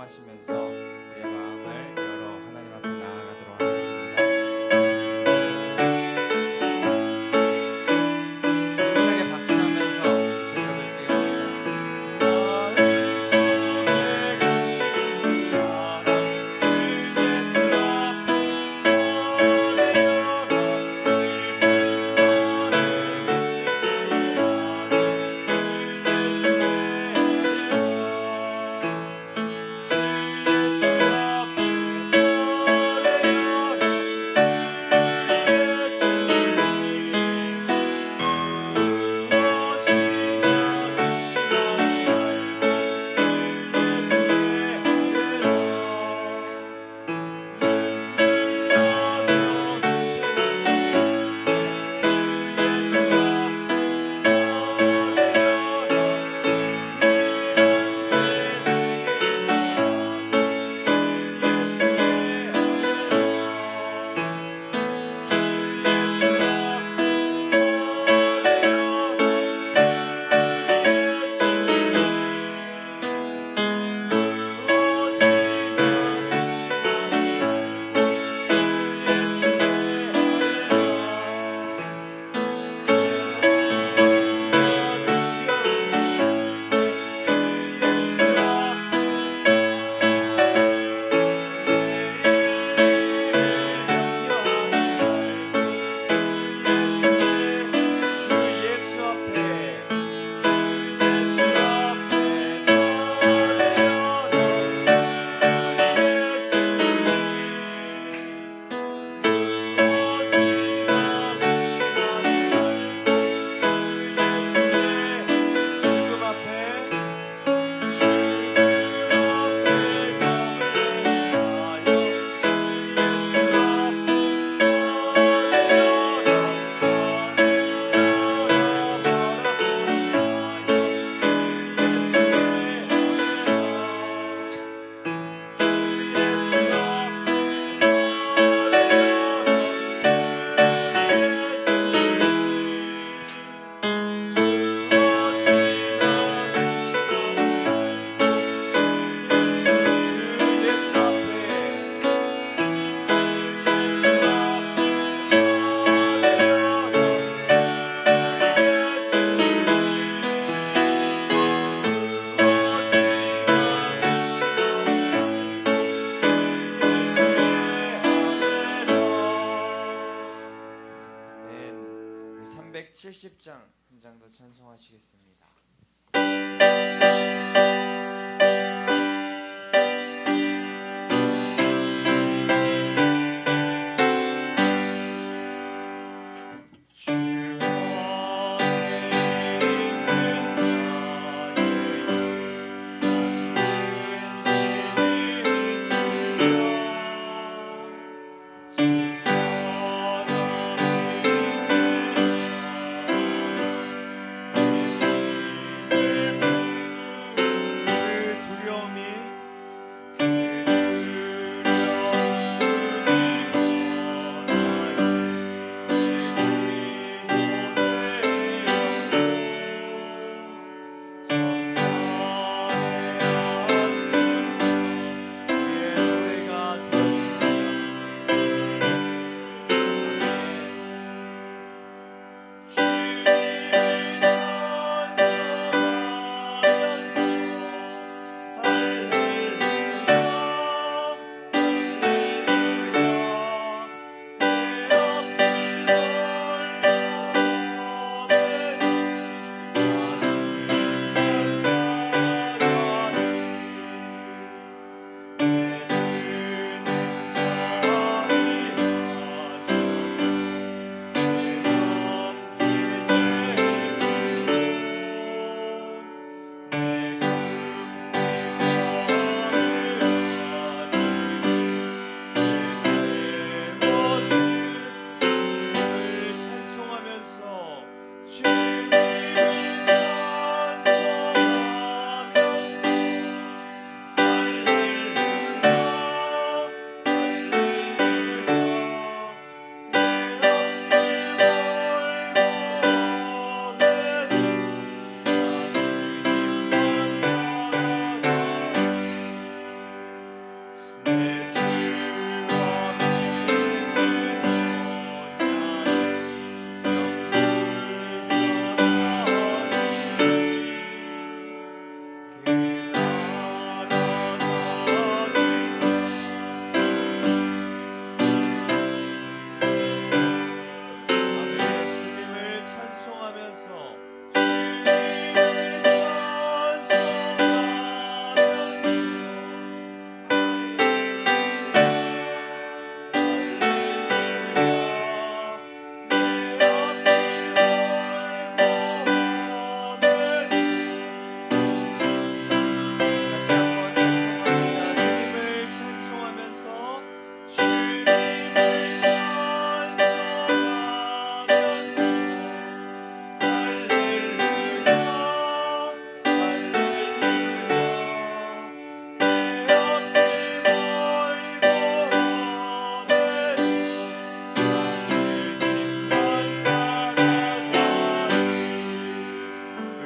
찬송하시면서 우리의 마음을 열어 하나님 앞에 나아가도록 하겠습니다. 힘차게 박수하면서 이 새벽을 깨웁니다. 마음 속에 가신 사랑 주 예수 앞에 버려라. 아멘. 370장 한 장 더 찬송하시겠습니다.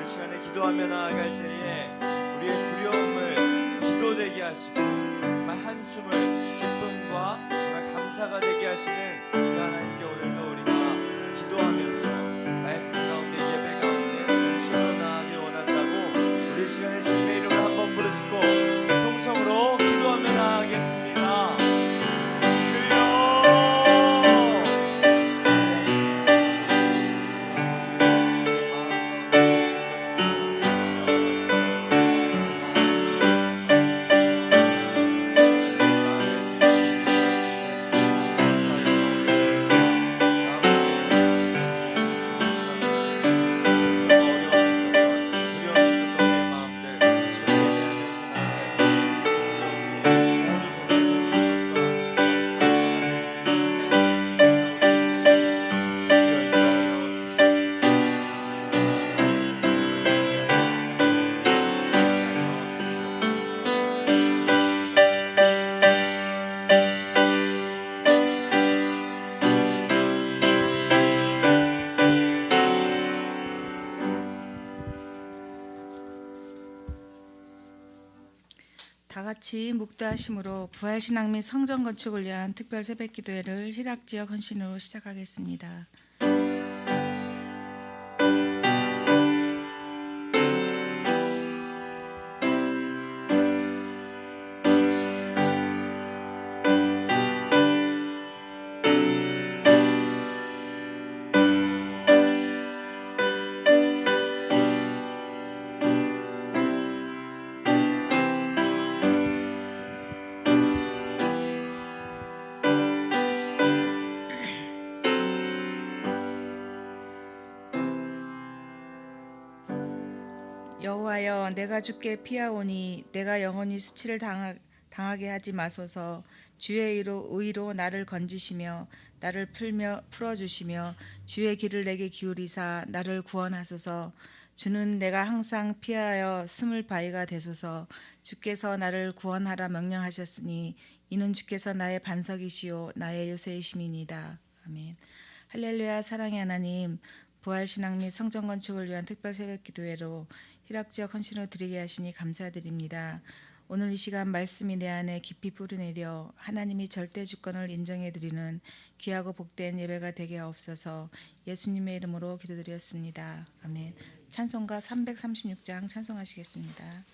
우리 시간에 기도하며 나아갈 때에 우리의 두려움을 기도되게 하시고 정말 한숨을 기쁨과 정말 감사가 되게 하시는 그 하나님께 오늘도 우리가 기도하면서 말씀 가운데 예배 가운데 중심으로 나아가기 원한다고 우리 시간에 주님의 이름을 한번 부르짖고 통성으로 기도하며 나아가겠습니다. 다 같이 묵도하심으로 부활신앙 및 성전 건축을 위한 특별 새벽기도회를 희락지역 헌신으로 시작하겠습니다. 여호와여, 내가 주께 피하오니 내가 영원히 수치를 당하게 하지 마소서. 주의 의로 나를 건지시며 나를 풀어주시며 주의 길을 내게 기울이사 나를 구원하소서. 주는 내가 항상 피하여 숨을 바위가 되소서. 주께서 나를 구원하라 명령하셨으니 이는 주께서 나의 반석이시요 나의 요새이심이니이다. 아멘. 할렐루야. 사랑의 하나님, 부활신앙 및 성전 건축을 위한 특별 새벽기도회로 희락지역 헌신을 드리게 하시니 감사드립니다. 오늘 이 시간 말씀이 내 안에 깊이 뿌리내려 하나님이 절대 주권을 인정해드리는 귀하고 복된 예배가 되게 하옵소서. 예수님의 이름으로 기도드렸습니다. 아멘. 찬송가 336장 찬송하시겠습니다.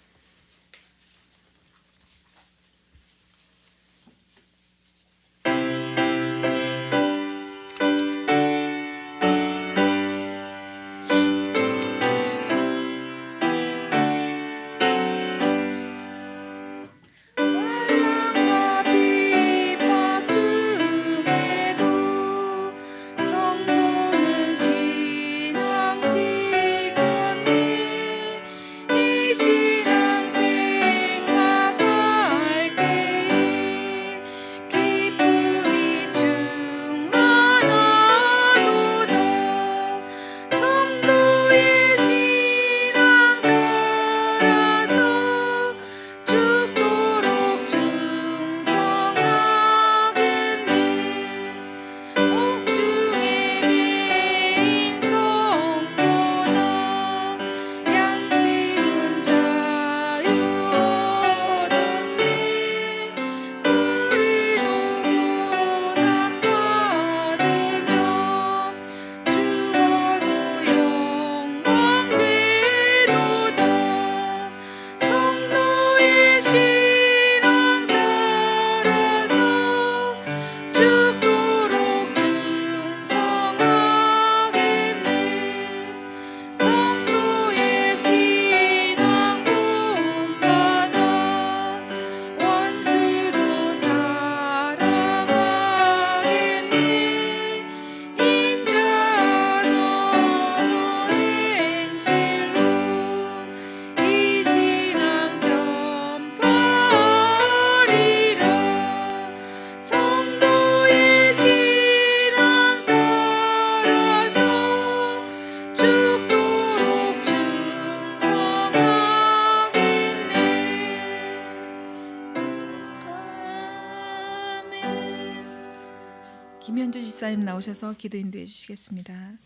김현주 집사님 나오셔서 기도 인도해 주시겠습니다.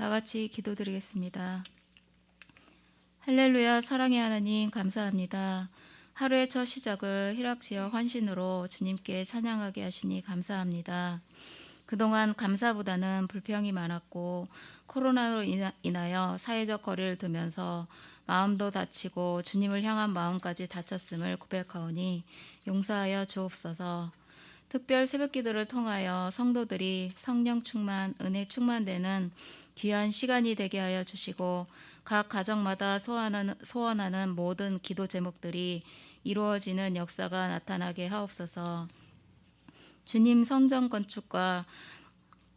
다 같이 기도드리겠습니다. 할렐루야. 사랑의 하나님 감사합니다. 하루의 첫 시작을 희락지역 환신으로 주님께 찬양하게 하시니 감사합니다. 그동안 감사보다는 불평이 많았고 코로나로 인하여 사회적 거리를 두면서 마음도 다치고 주님을 향한 마음까지 다쳤음을 고백하오니 용서하여 주옵소서. 특별 새벽기도를 통하여 성도들이 성령 충만, 은혜 충만되는 귀한 시간이 되게 하여 주시고 각 가정마다 소원하는 모든 기도 제목들이 이루어지는 역사가 나타나게 하옵소서. 주님 성전 건축과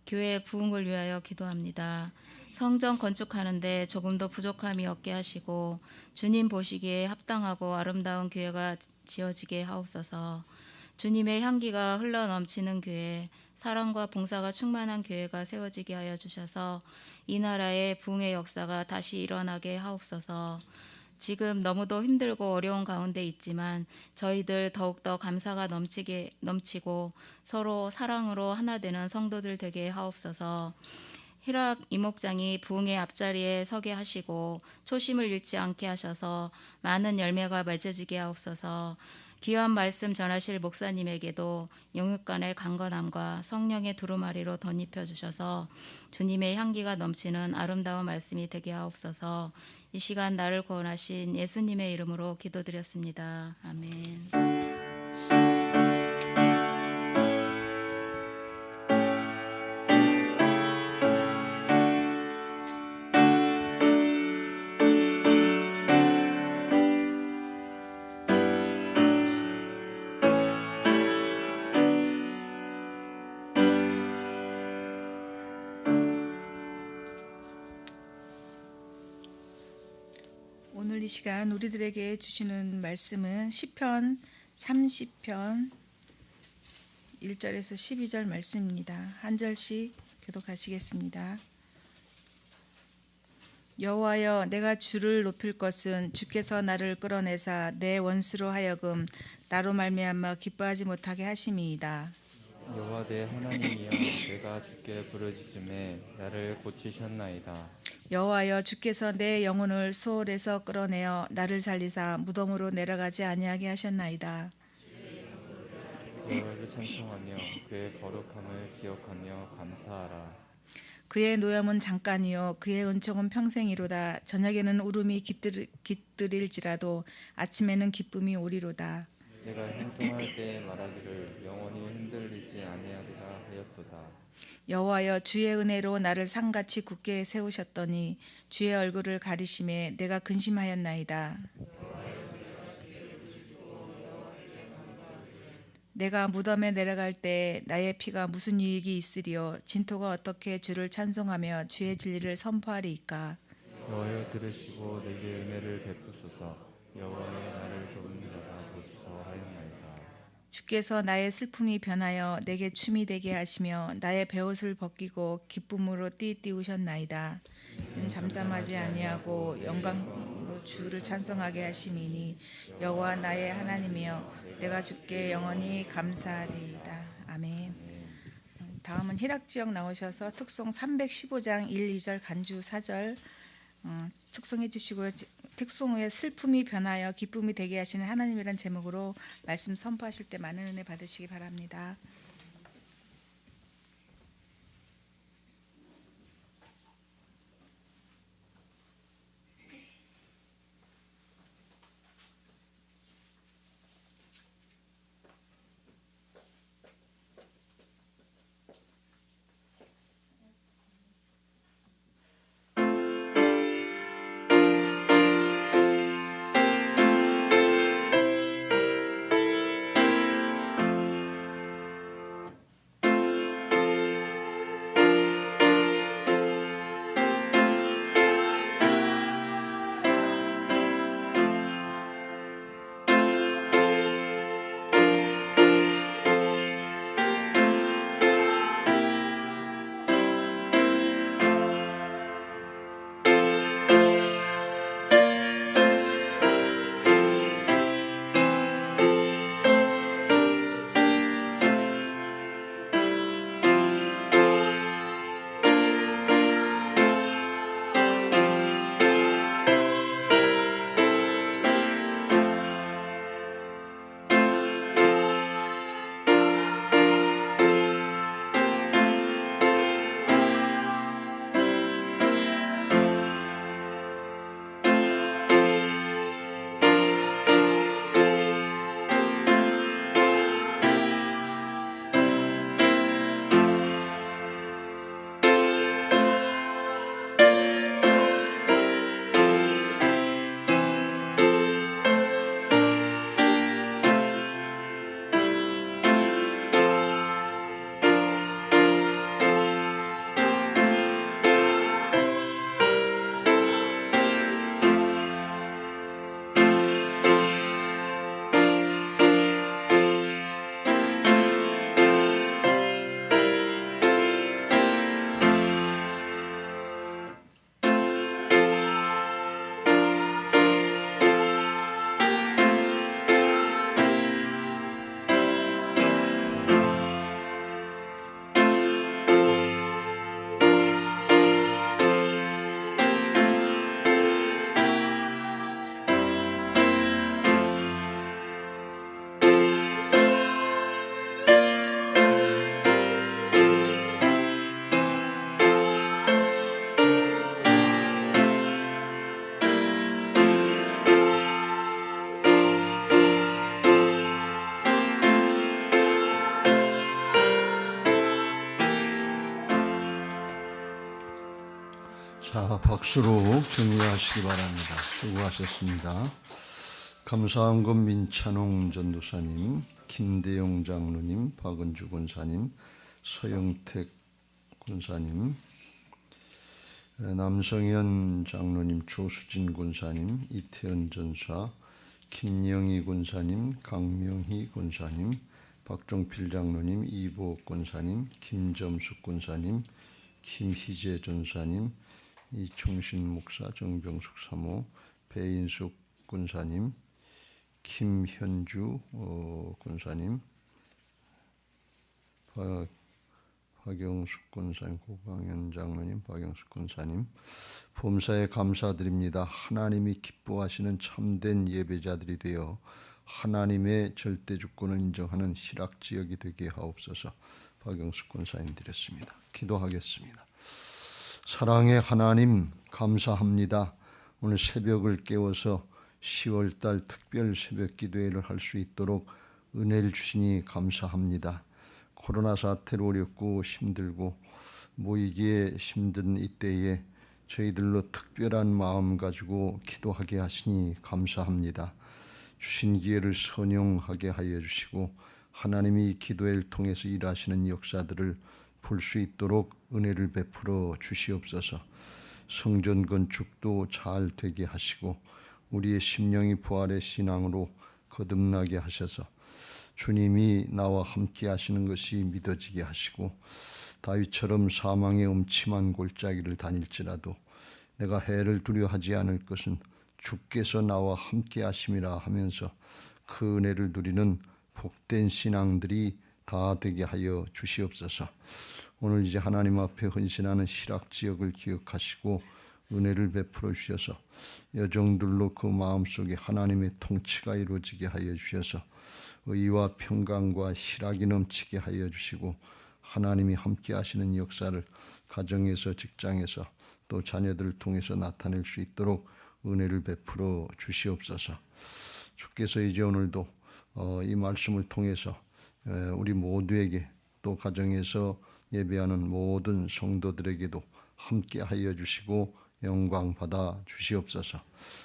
교회 부흥을 위하여 기도합니다. 성전 건축하는데 조금도 부족함이 없게 하시고 주님 보시기에 합당하고 아름다운 교회가 지어지게 하옵소서. 주님의 향기가 흘러넘치는 교회, 사랑과 봉사가 충만한 교회가 세워지게 하여 주셔서 이 나라의 부흥의 역사가 다시 일어나게 하옵소서. 지금 너무도 힘들고 어려운 가운데 있지만 저희들 더욱더 감사가 넘치고 서로 사랑으로 하나 되는 성도들 되게 하옵소서. 희락 이목장이 부흥의 앞자리에 서게 하시고 초심을 잃지 않게 하셔서 많은 열매가 맺어지게 하옵소서. 귀한 말씀 전하실 목사님에게도 영육간의 강건함과 성령의 두루마리로 덧입혀 주셔서 주님의 향기가 넘치는 아름다운 말씀이 되게 하옵소서. 이 시간 나를 구원하신 예수님의 이름으로 기도드렸습니다. 아멘. 오늘 이 시간 우리들에게 주시는 말씀은 시편 30편 1절에서 12절 말씀입니다. 한 절씩 교독하시겠습니다. 여호와여, 내가 주를 높일 것은 주께서 나를 끌어내사 내 원수로 하여금 나로 말미암아 기뻐하지 못하게 하심이이다. 여호와 내 하나님이여, 내가 주께 부르짖음에 나를 고치셨나이다. 여호와여, 주께서 내 영혼을 수월에서 끌어내어 나를 살리사 무덤으로 내려가지 아니하게 하셨나이다. 여호와를 찬송하며 그의 거룩함을 기억하며 감사하라. 그의 노염은 잠깐이요 그의 은총은 평생이로다. 저녁에는 울음이 깃들일지라도 아침에는 기쁨이 오리로다. 내가 형통할 때 말하기를 영원히 흔들리지 아니하리라 하였도다. 여호와여, 주의 은혜로 나를 상같이 굳게 세우셨더니 주의 얼굴을 가리심에 내가 근심하였나이다. 내가 무덤에 내려갈 때 나의 피가 무슨 유익이 있으리요? 진토가 어떻게 주를 찬송하며 주의 진리를 선포하리이까? 여호와여, 들으시고 내게 은혜를 베푸소서. 여호와여, 나를 도우는 자가 되소서 하였나이다. 주께서 나의 슬픔이 변하여 내게 춤이 되게 하시며 나의 베옷을 벗기고 기쁨으로 띠띠우셨나이다. 잠잠하지 아니하고 영광으로 주를 찬송하게 하심이니 여호와 나의 하나님이여, 내가 주께 영원히 감사하리이다. 아멘. 다음은 희락지역 나오셔서 특송 315장 1, 2절 간주 4절 특송해 주시고요. 특송 후에 슬픔이 변하여 기쁨이 되게 하시는 하나님이란 제목으로 말씀 선포하실 때 많은 은혜 받으시기 바랍니다. 자, 박수로 정리하시기 바랍니다. 수고하셨습니다. 감사한금 민찬홍 전도사님, 김대영 장로님, 박은주 권사님, 서영택 권사님, 남성현 장로님, 조수진 권사님, 이태현 전사, 김영희 권사님, 강명희 권사님, 박종필 장로님, 이보옥 권사님, 김점숙 권사님, 김희재 전사님, 이충신 목사, 정병숙 사모, 배인숙 권사님, 김현주 권사님, 박영숙 권사님, 고강현 장로님, 박영숙 권사님, 범사에 감사드립니다. 하나님이 기뻐하시는 참된 예배자들이 되어 하나님의 절대 주권을 인정하는 실학지역이 되게 하옵소서. 박영숙 권사님 드렸습니다. 기도하겠습니다. 사랑의 하나님 감사합니다. 오늘 새벽을 깨워서 10월달 특별 새벽 기도회를 할 수 있도록 은혜를 주시니 감사합니다. 코로나 사태로 어렵고 힘들고 모이기에 힘든 이때에 저희들로 특별한 마음 가지고 기도하게 하시니 감사합니다. 주신 기회를 선용하게 하여 주시고 하나님이 기도회를 통해서 일하시는 역사들을 볼 수 있도록 은혜를 베풀어 주시옵소서. 성전 건축도 잘 되게 하시고 우리의 심령이 부활의 신앙으로 거듭나게 하셔서 주님이 나와 함께 하시는 것이 믿어지게 하시고 다윗처럼 사망의 음침한 골짜기를 다닐지라도 내가 해를 두려워하지 않을 것은 주께서 나와 함께 하심이라 하면서 그 은혜를 누리는 복된 신앙들이 다 되게 하여 주시옵소서. 오늘 이제 하나님 앞에 헌신하는 실학지역을 기억하시고 은혜를 베풀어 주셔서 여정들로 그 마음속에 하나님의 통치가 이루어지게 하여 주셔서 의와 평강과 실학이 넘치게 하여 주시고 하나님이 함께 하시는 역사를 가정에서 직장에서 또 자녀들을 통해서 나타낼 수 있도록 은혜를 베풀어 주시옵소서. 주께서 이제 오늘도 이 말씀을 통해서 우리 모두에게 또 가정에서 예배하는 모든 성도들에게도 함께 하여 주시고 영광 받아 주시옵소서.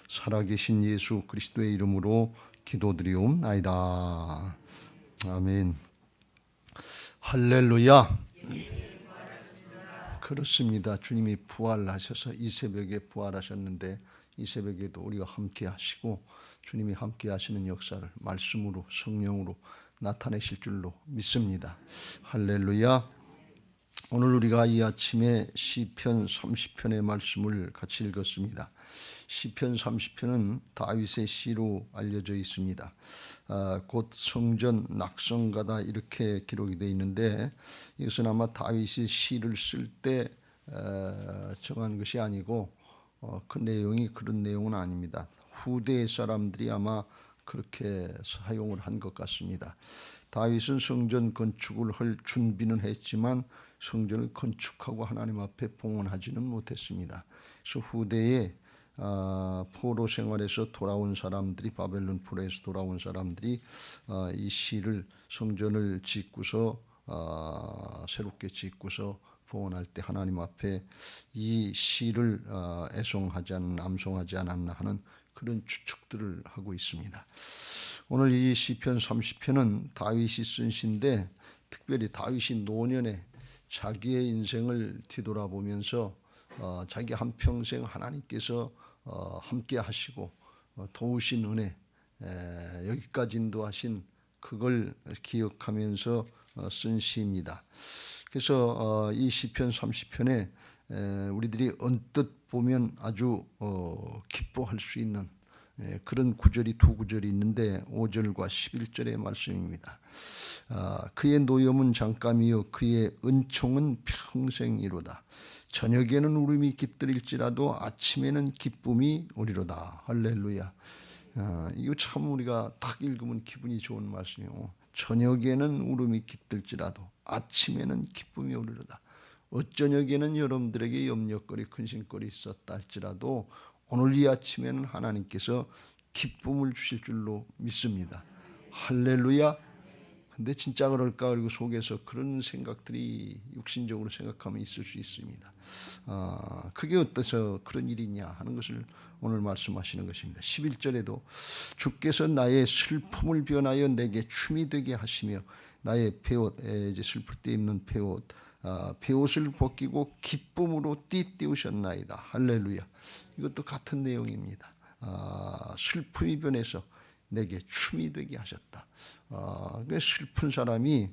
살아계신 예수 그리스도의 이름으로 기도드리옵나이다. 아멘. 할렐루야. 그렇습니다. 주님이 부활하셔서 이 새벽에 부활하셨는데 이 새벽에도 우리와 함께 하시고 주님이 함께 하시는 역사를 말씀으로 성령으로 나타내실 줄로 믿습니다. 할렐루야. 오늘 우리가 이 아침에 시편 30편의 말씀을 같이 읽었습니다. 시편 30편은 다윗의 시로 알려져 있습니다. 곧 성전 낙성가다 이렇게 기록이 되어 있는데 이것은 아마 다윗이 시를 쓸 때 정한 것이 아니고 그 내용이 그런 내용은 아닙니다. 후대의 사람들이 아마 그렇게 사용을 한 것 같습니다. 다윗은 성전 건축을 할 준비는 했지만 성전을 건축하고 하나님 앞에 봉헌하지는 못했습니다. 그래서 후대에 포로 생활에서 돌아온 사람들이 바벨론 포로에서 돌아온 사람들이 이 시를 성전을 짓고서 새롭게 짓고서 봉헌할 때 하나님 앞에 이 시를 애송하지 않나 암송하지 않았나 하는 그런 추측들을 하고 있습니다. 오늘 이 시편 30편은 다윗이 쓴 시인데 특별히 다윗이 노년에 자기의 인생을 뒤돌아보면서 자기 한평생 하나님께서 함께 하시고 도우신 은혜 여기까지 인도하신 그걸 기억하면서 쓴 시입니다. 그래서 이 시편 30편에 우리들이 언뜻 보면 아주 기뻐할 수 있는 그런 구절이 두 구절이 있는데 5절과 11절의 말씀입니다. 그의 노염은 잠깐이요 그의 은총은 평생이로다. 저녁에는 울음이 깃들일지라도 아침에는 기쁨이 오리로다. 할렐루야. 이거 참 우리가 딱 읽으면 기분이 좋은 말씀이요. 저녁에는 울음이 깃들지라도 아침에는 기쁨이 오리로다. 어쩌녁에는 여러분들에게 염려거리 근심거리 있었다 할지라도 오늘 이 아침에는 하나님께서 기쁨을 주실 줄로 믿습니다. 할렐루야. 근데 진짜 그럴까? 그리고 속에서 그런 생각들이 육신적으로 생각하면 있을 수 있습니다. 그게 어때서 그런 일이냐 하는 것을 오늘 말씀하시는 것입니다. 11절에도 주께서 나의 슬픔을 변하여 내게 춤이 되게 하시며 나의 베옷, 이제 슬플 때 입는 베옷, 베옷을 벗기고 기쁨으로 띠띠우셨나이다. 할렐루야. 이것도 같은 내용입니다. 슬픔이 변해서 내게 춤이 되게 하셨다. 슬픈 사람이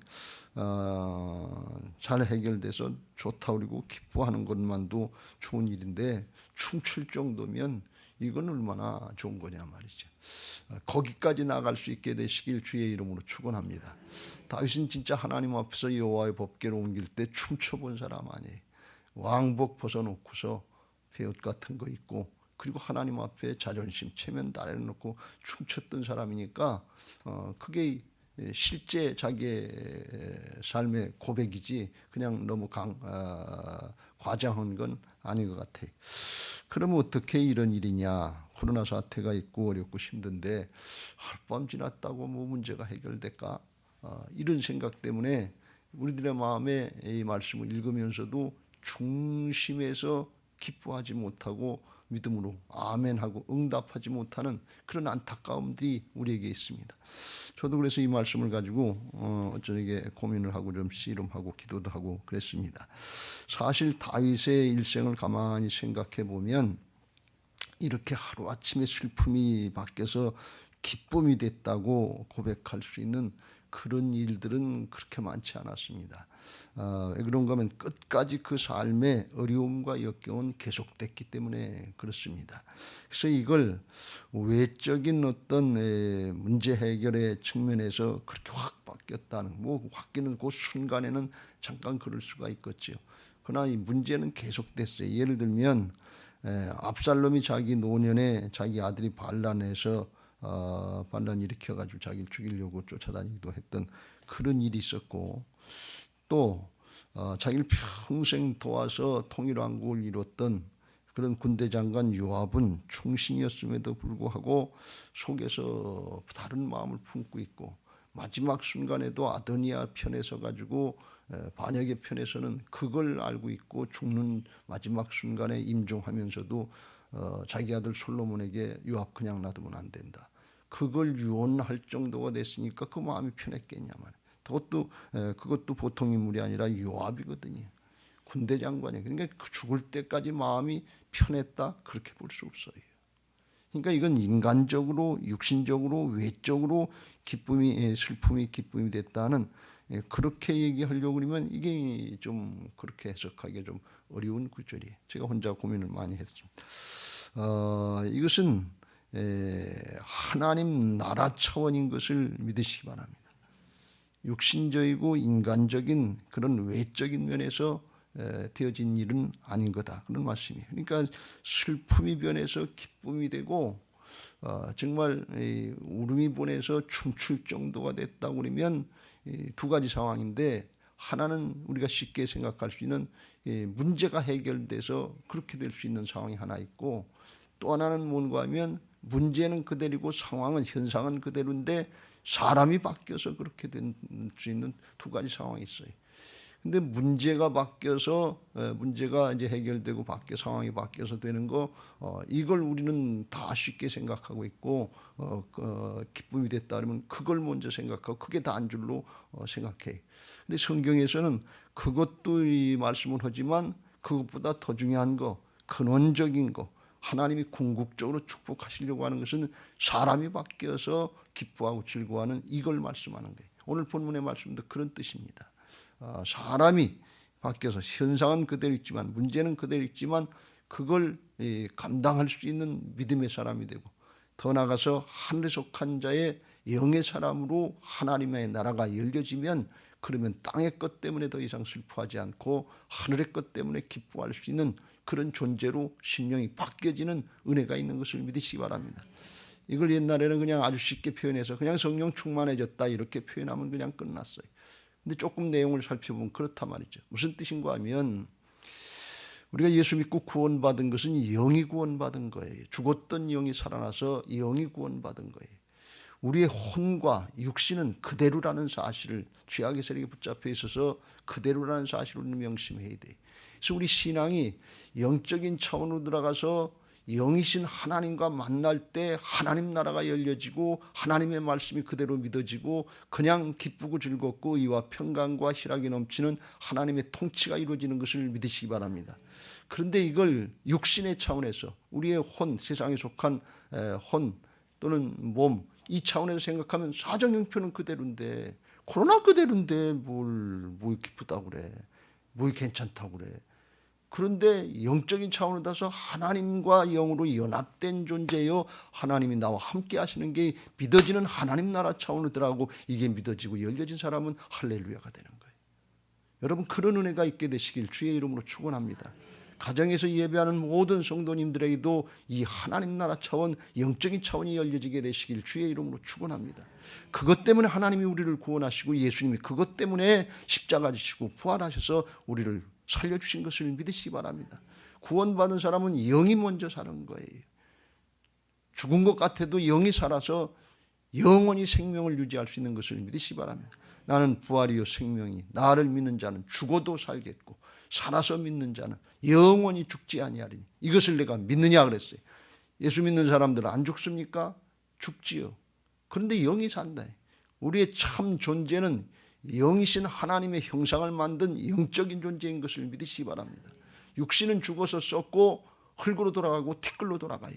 잘 해결돼서 좋다 그리고 기뻐하는 것만도 좋은 일인데 춤출 정도면 이건 얼마나 좋은 거냐 말이죠. 거기까지 나갈 수 있게 되시길 주의 이름으로 축원합니다. 다윗은 진짜 하나님 앞에서 여호와의 법궤를 옮길 때 춤춰본 사람 아니에요. 왕복 벗어놓고서 베옷 같은 거 입고 그리고 하나님 앞에 자존심 체면 내려놓고 춤췄던 사람이니까 그게 실제 자기의 삶의 고백이지 그냥 너무 과장한 건 아닌 것 같아요. 그러면 어떻게 이런 일이냐? 코로나 사태가 있고 어렵고 힘든데 하룻밤 지났다고 뭐 문제가 해결될까? 이런 생각 때문에 우리들의 마음에 이 말씀을 읽으면서도 중심에서 기뻐하지 못하고 믿음으로 아멘하고 응답하지 못하는 그런 안타까움들이 우리에게 있습니다. 저도 그래서 이 말씀을 가지고 저녁에 고민을 하고 좀 씨름하고 기도도 하고 그랬습니다. 사실 다윗의 일생을 가만히 생각해 보면 이렇게 하루아침에 슬픔이 바뀌어서 기쁨이 됐다고 고백할 수 있는 그런 일들은 그렇게 많지 않았습니다. 왜 그런가 하면 끝까지 그 삶의 어려움과 역경은 계속됐기 때문에 그렇습니다. 그래서 이걸 외적인 어떤 문제 해결의 측면에서 그렇게 확 바뀌었다는, 뭐 바뀌는 그 순간에는 잠깐 그럴 수가 있겠죠. 그러나 이 문제는 계속됐어요. 예를 들면 압살롬이 자기 노년에 자기 아들이 반란해서 반란 일으켜가지고 자기를 죽이려고 쫓아다니기도 했던 그런 일이 있었고, 또 자기를 평생 도와서 통일왕국을 이뤘던 그런 군대 장관 요압은 충신이었음에도 불구하고 속에서 다른 마음을 품고 있고, 마지막 순간에도 아도니아 편에 서가지고 반역의 편에서는 그걸 알고 있고 죽는 마지막 순간에 임종하면서도 자기 아들 솔로몬에게 요압 그냥 놔두면 안 된다. 그걸 유언할 정도가 됐으니까 그 마음이 편했겠냐 말이에요. 그것도 보통 인물이 아니라 요압이거든요. 군대 장관이에요. 그러니까 죽을 때까지 마음이 편했다 그렇게 볼 수 없어요. 그러니까 이건 인간적으로 육신적으로 외적으로 슬픔이 기쁨이 됐다는, 그렇게 얘기하려고 그러면 이게 좀 그렇게 해석하기가 좀 어려운 구절이에요. 제가 혼자 고민을 많이 했습니다. 이것은 하나님 나라 차원인 것을 믿으시기 바랍니다. 육신적이고 인간적인 그런 외적인 면에서 되어진 일은 아닌 거다, 그런 말씀이에요. 그러니까 슬픔이 변해서 기쁨이 되고 정말 울음이 변해서 춤출 정도가 됐다고 그러면 두 가지 상황인데, 하나는 우리가 쉽게 생각할 수 있는 문제가 해결돼서 그렇게 될 수 있는 상황이 하나 있고, 또 하나는 뭔가 하면 문제는 그대로고 상황은 현상은 그대로인데 사람이 바뀌어서 그렇게 될 수 있는 두 가지 상황이 있어요. 근데 문제가 바뀌어서 문제가 이제 해결되고 상황이 바뀌어서 되는 거, 이걸 우리는 다 쉽게 생각하고 있고 기쁨이 됐다 그러면 그걸 먼저 생각하고 그게 다인 줄로 생각해. 근데 성경에서는 그것도 이 말씀을 하지만 그것보다 더 중요한 거, 근원적인 거, 하나님이 궁극적으로 축복하시려고 하는 것은 사람이 바뀌어서 기뻐하고 즐거워하는 이걸 말씀하는 거예요. 오늘 본문의 말씀도 그런 뜻입니다. 사람이 바뀌어서 현상은 그대로 있지만 문제는 그대로 있지만 그걸 감당할 수 있는 믿음의 사람이 되고, 더 나아가서 하늘에 속한 자의 영의 사람으로 하나님의 나라가 열려지면, 그러면 땅의 것 때문에 더 이상 슬퍼하지 않고 하늘의 것 때문에 기뻐할 수 있는 그런 존재로 심령이 바뀌어지는 은혜가 있는 것을 믿으시기 바랍니다. 이걸 옛날에는 그냥 아주 쉽게 표현해서 그냥 성령 충만해졌다 이렇게 표현하면 그냥 끝났어요. 근데 조금 내용을 살펴보면 그렇단 말이죠. 무슨 뜻인가 하면, 우리가 예수 믿고 구원받은 것은 영이 구원받은 거예요. 죽었던 영이 살아나서 영이 구원받은 거예요. 우리의 혼과 육신은 그대로라는 사실을, 죄악의 세력에 붙잡혀 있어서 그대로라는 사실을 우리는 명심해야 돼. 그래서 우리 신앙이 영적인 차원으로 들어가서 영이신 하나님과 만날 때 하나님 나라가 열려지고 하나님의 말씀이 그대로 믿어지고 그냥 기쁘고 즐겁고 의와 평강과 희락이 넘치는 하나님의 통치가 이루어지는 것을 믿으시기 바랍니다. 그런데 이걸 육신의 차원에서 우리의 혼, 세상에 속한 혼 또는 몸, 이 차원에서 생각하면 사정 형편은 그대로인데, 코로나 그대로인데 뭘 기쁘다고 그래, 뭘 괜찮다고 그래. 그런데 영적인 차원으로 따서 하나님과 영으로 연합된 존재요, 하나님이 나와 함께 하시는 게 믿어지는 하나님 나라 차원으로 들어가고 이게 믿어지고 열려진 사람은 할렐루야가 되는 거예요. 여러분, 그런 은혜가 있게 되시길 주의 이름으로 축원합니다. 가정에서 예배하는 모든 성도님들에게도 이 하나님 나라 차원, 영적인 차원이 열려지게 되시길 주의 이름으로 축원합니다. 그것 때문에 하나님이 우리를 구원하시고 예수님이 그것 때문에 십자가 지시고 부활하셔서 우리를 살려주신 것을 믿으시기 바랍니다. 구원받은 사람은 영이 먼저 사는 거예요. 죽은 것 같아도 영이 살아서 영원히 생명을 유지할 수 있는 것을 믿으시기 바랍니다. 나는 부활이요 생명이, 나를 믿는 자는 죽어도 살겠고 살아서 믿는 자는 영원히 죽지 아니하리니, 이것을 내가 믿느냐 그랬어요. 예수 믿는 사람들은 안 죽습니까? 죽지요. 그런데 영이 산다. 우리의 참 존재는 영이신 하나님의 형상을 만든 영적인 존재인 것을 믿으시기 바랍니다. 육신은 죽어서 썩고 흙으로 돌아가고 티끌로 돌아가요.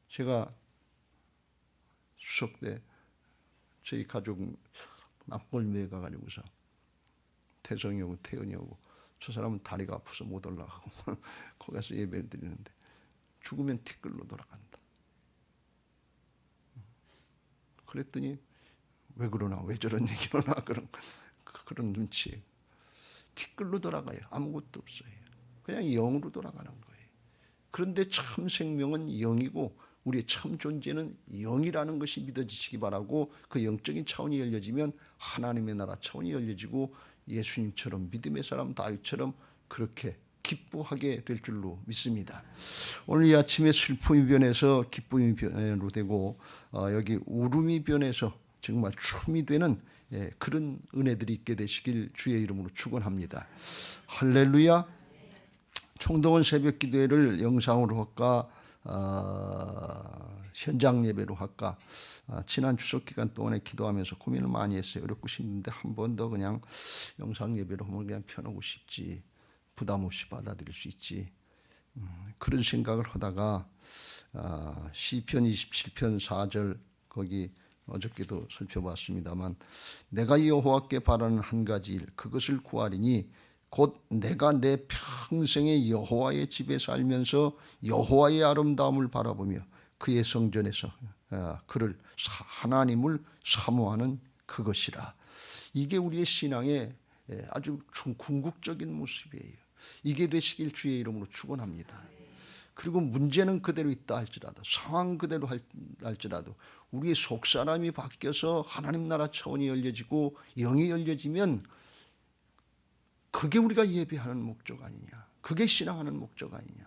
제가 추석 때 저희 가족 납골미에 가가지고서 태성이 오고 태연이 오고, 저 사람은 다리가 아파서 못 올라가고 거기 가서 예배 드리는데 죽으면 티끌로 돌아간다. 그랬더니 왜 그러나, 왜 저런 얘기를 하나, 그런 눈치예요. 티끌로 돌아가요. 아무것도 없어요. 그냥 영으로 돌아가는 거예요. 그런데 참 생명은 영이고 우리의 참 존재는 영이라는 것이 믿어지시기 바라고, 그 영적인 차원이 열려지면 하나님의 나라 차원이 열려지고 예수님처럼, 믿음의 사람 다윗처럼 그렇게 기뻐하게 될 줄로 믿습니다. 오늘 이 아침에 슬픔이 변해서 기쁨이 변으로 되고 여기 울음이 변해서 정말 춤이 되는 그런 은혜들이 있게 되시길 주의 이름으로 축원합니다. 할렐루야. 총동원 새벽 기도회를 영상으로 할까, 현장 예배로 할까, 지난 추석 기간 동안에 기도하면서 고민을 많이 했어요. 어렵고 싶은데 한 번 더 그냥 영상 예배로 하면 그냥 편하고 싶지, 부담 없이 받아들일 수 있지, 그런 생각을 하다가 시편 27편 4절 거기 어저께도 살펴봤습니다만, 내가 여호와께 바라는 한 가지 일, 그것을 구하리니 곧 내가 내 평생에 여호와의 집에 살면서 여호와의 아름다움을 바라보며 그의 성전에서 그를 하나님을 사모하는 그것이라. 이게 우리의 신앙의 아주 궁극적인 모습이에요. 이게 되시길 주의 이름으로 축원합니다. 그리고 문제는 그대로 있다 할지라도, 상황 그대로 할지라도 우리의 속사람이 바뀌어서 하나님 나라 차원이 열려지고 영이 열려지면 그게 우리가 예배하는 목적 아니냐, 그게 신앙하는 목적 아니냐.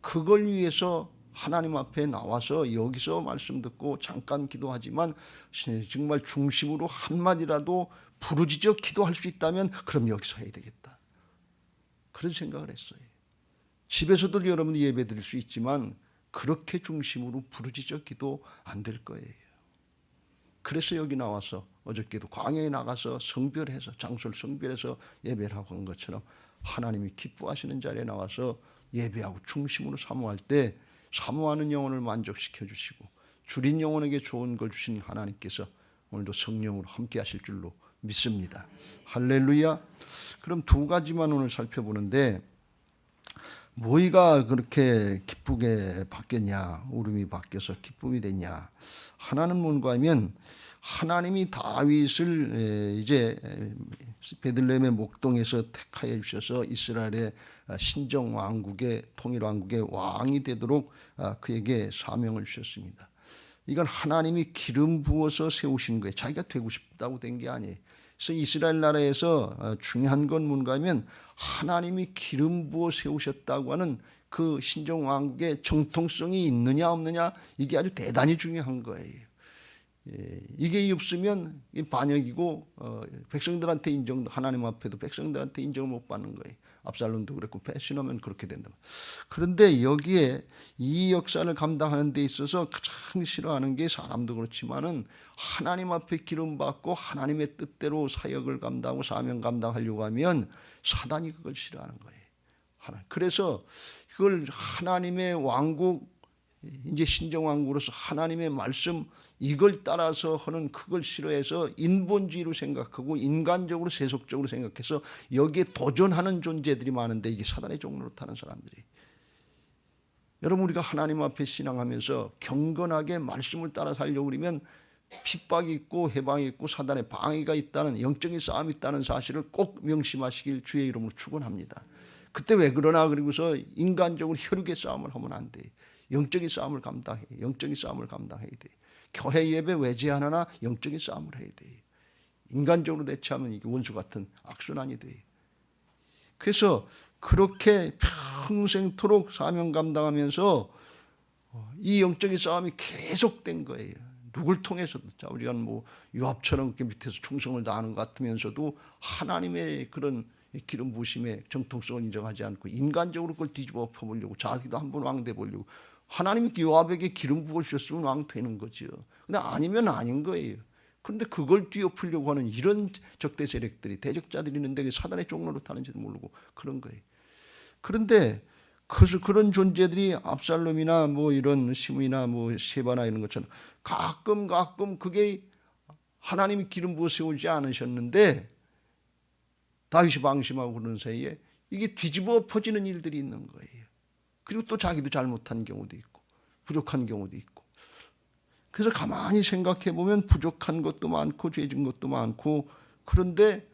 그걸 위해서 하나님 앞에 나와서 여기서 말씀 듣고 잠깐 기도하지만 정말 중심으로 한마디라도 부르짖어 기도할 수 있다면 그럼 여기서 해야 되겠다, 그런 생각을 했어요. 집에서도 여러분 예배 드릴 수 있지만 그렇게 중심으로 부르짖어 기도 안 될 거예요. 그래서 여기 나와서 어저께도 광야에 나가서 성별해서, 장소를 성별해서 예배를 하고 한 것처럼 하나님이 기뻐하시는 자리에 나와서 예배하고 중심으로 사모할 때 사모하는 영혼을 만족시켜 주시고 줄인 영혼에게 좋은 걸 주신 하나님께서 오늘도 성령으로 함께 하실 줄로 믿습니다. 할렐루야. 그럼 두 가지만 오늘 살펴보는데, 뭐가 그렇게 기쁘게 바뀌었냐, 울음이 바뀌어서 기쁨이 됐냐. 하나는 뭔가 하면, 하나님이 다윗을 이제 베들레헴의 목동에서 택하여 주셔서 이스라엘의 신정 왕국의, 통일 왕국의 왕이 되도록 그에게 사명을 주셨습니다. 이건 하나님이 기름 부어서 세우신 거예요. 자기가 되고 싶다고 된 게 아니에요. 그래서 이스라엘 나라에서 중요한 건 뭔가 하면 하나님이 기름 부어 세우셨다고 하는 그 신정왕국의 정통성이 있느냐 없느냐 이게 아주 대단히 중요한 거예요. 이게 없으면 반역이고 백성들한테 인정도 하나님 앞에도 백성들한테 인정을 못 받는 거예요. 압살롬도 그랬고 배신하면 그렇게 된다. 그런데 여기에 이 역사를 감당하는 데 있어서 가장 싫어하는 게 사람도 그렇지만은 하나님 앞에 기름 받고 하나님의 뜻대로 사역을 감당하고 사명 감당하려고 하면 사단이 그걸 싫어하는 거예요. 그래서 그걸 하나님의 왕국 이제 신정왕국으로서 하나님의 말씀 이걸 따라서 하는 그걸 싫어해서 인본주의로 생각하고 인간적으로 세속적으로 생각해서 여기에 도전하는 존재들이 많은데 이게 사단의 종로로 타는 사람들이. 여러분 우리가 하나님 앞에 신앙하면서 경건하게 말씀을 따라 살려고 그러면 핍박이 있고 해방이 있고 사단의 방해가 있다는 영적인 싸움이 있다는 사실을 꼭 명심하시길 주의 이름으로 축원합니다. 그때 왜 그러나 그러고서 인간적으로 혈육의 싸움을 하면 안 돼. 영적인 싸움을 감당해. 영적인 싸움을 감당해야 돼. 교회 예배 외제 하나나 영적인 싸움을 해야 돼. 인간적으로 대처하면 이게 원수 같은 악순환이 돼. 그래서 그렇게 평생토록 사명 감당하면서 이 영적인 싸움이 계속된 거예요. 누굴 통해서도. 자, 우리가 뭐 요압처럼 이렇게 밑에서 충성을 다하는 것 같으면서도 하나님의 그런 기름 부으심의 정통성을 인정하지 않고 인간적으로 그걸 뒤집어 엎어보려고 자기도 한번 왕 돼 보려고. 하나님이 요압에게 기름 부어주셨으면 왕 되는 거죠. 근데 아니면 아닌 거예요. 그런데 그걸 뒤엎으려고 하는 이런 적대 세력들이 대적자들이 있는데 사단의 종로로 타는지도 모르고 그런 거예요. 그런데 그런 존재들이 압살롬이나 뭐 이런 시므이나 뭐 세바나 이런 것처럼 가끔 그게 하나님이 기름 부어 세우지 않으셨는데 다윗이 방심하고 그러는 사이에 이게 뒤집어 엎어지는 일들이 있는 거예요. 그리고 또 자기도 잘못한 경우도 있고 부족한 경우도 있고. 그래서 가만히 생각해 보면 부족한 것도 많고 죄진 것도 많고 그런데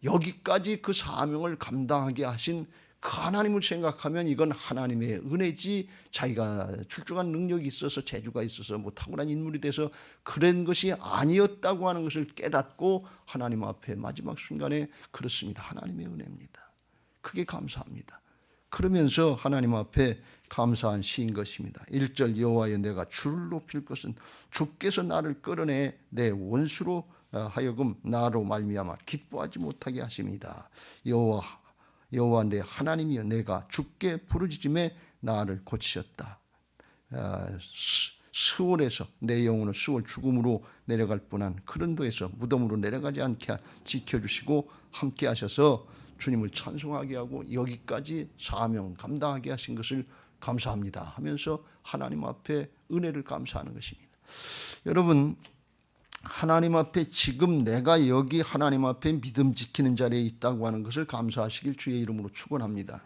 여기까지 그 사명을 감당하게 하신 그 하나님을 생각하면 이건 하나님의 은혜지 자기가 출중한 능력이 있어서 재주가 있어서 뭐 탁월한 인물이 돼서 그런 것이 아니었다고 하는 것을 깨닫고 하나님 앞에 마지막 순간에 그렇습니다. 하나님의 은혜입니다. 그게 감사합니다. 그러면서 하나님 앞에 감사한 시인 것입니다. 1절 여호와여 내가 주를 높일 것은 주께서 나를 끌어내 내 원수로 하여금 나로 말미암아 기뻐하지 못하게 하십니다. 여호와 내 하나님이여 내가 주께 부르짖음에 나를 고치셨다. 스올에서 내 영혼을 스올 죽음으로 내려갈 뻔한 그런 도에서 무덤으로 내려가지 않게 지켜주시고 함께 하셔서 주님을 찬송하게 하고 여기까지 사명 감당하게 하신 것을 감사합니다 하면서 하나님 앞에 은혜를 감사하는 것입니다. 여러분 하나님 앞에 지금 내가 여기 하나님 앞에 믿음 지키는 자리에 있다고 하는 것을 감사하시길 주의 이름으로 축원합니다.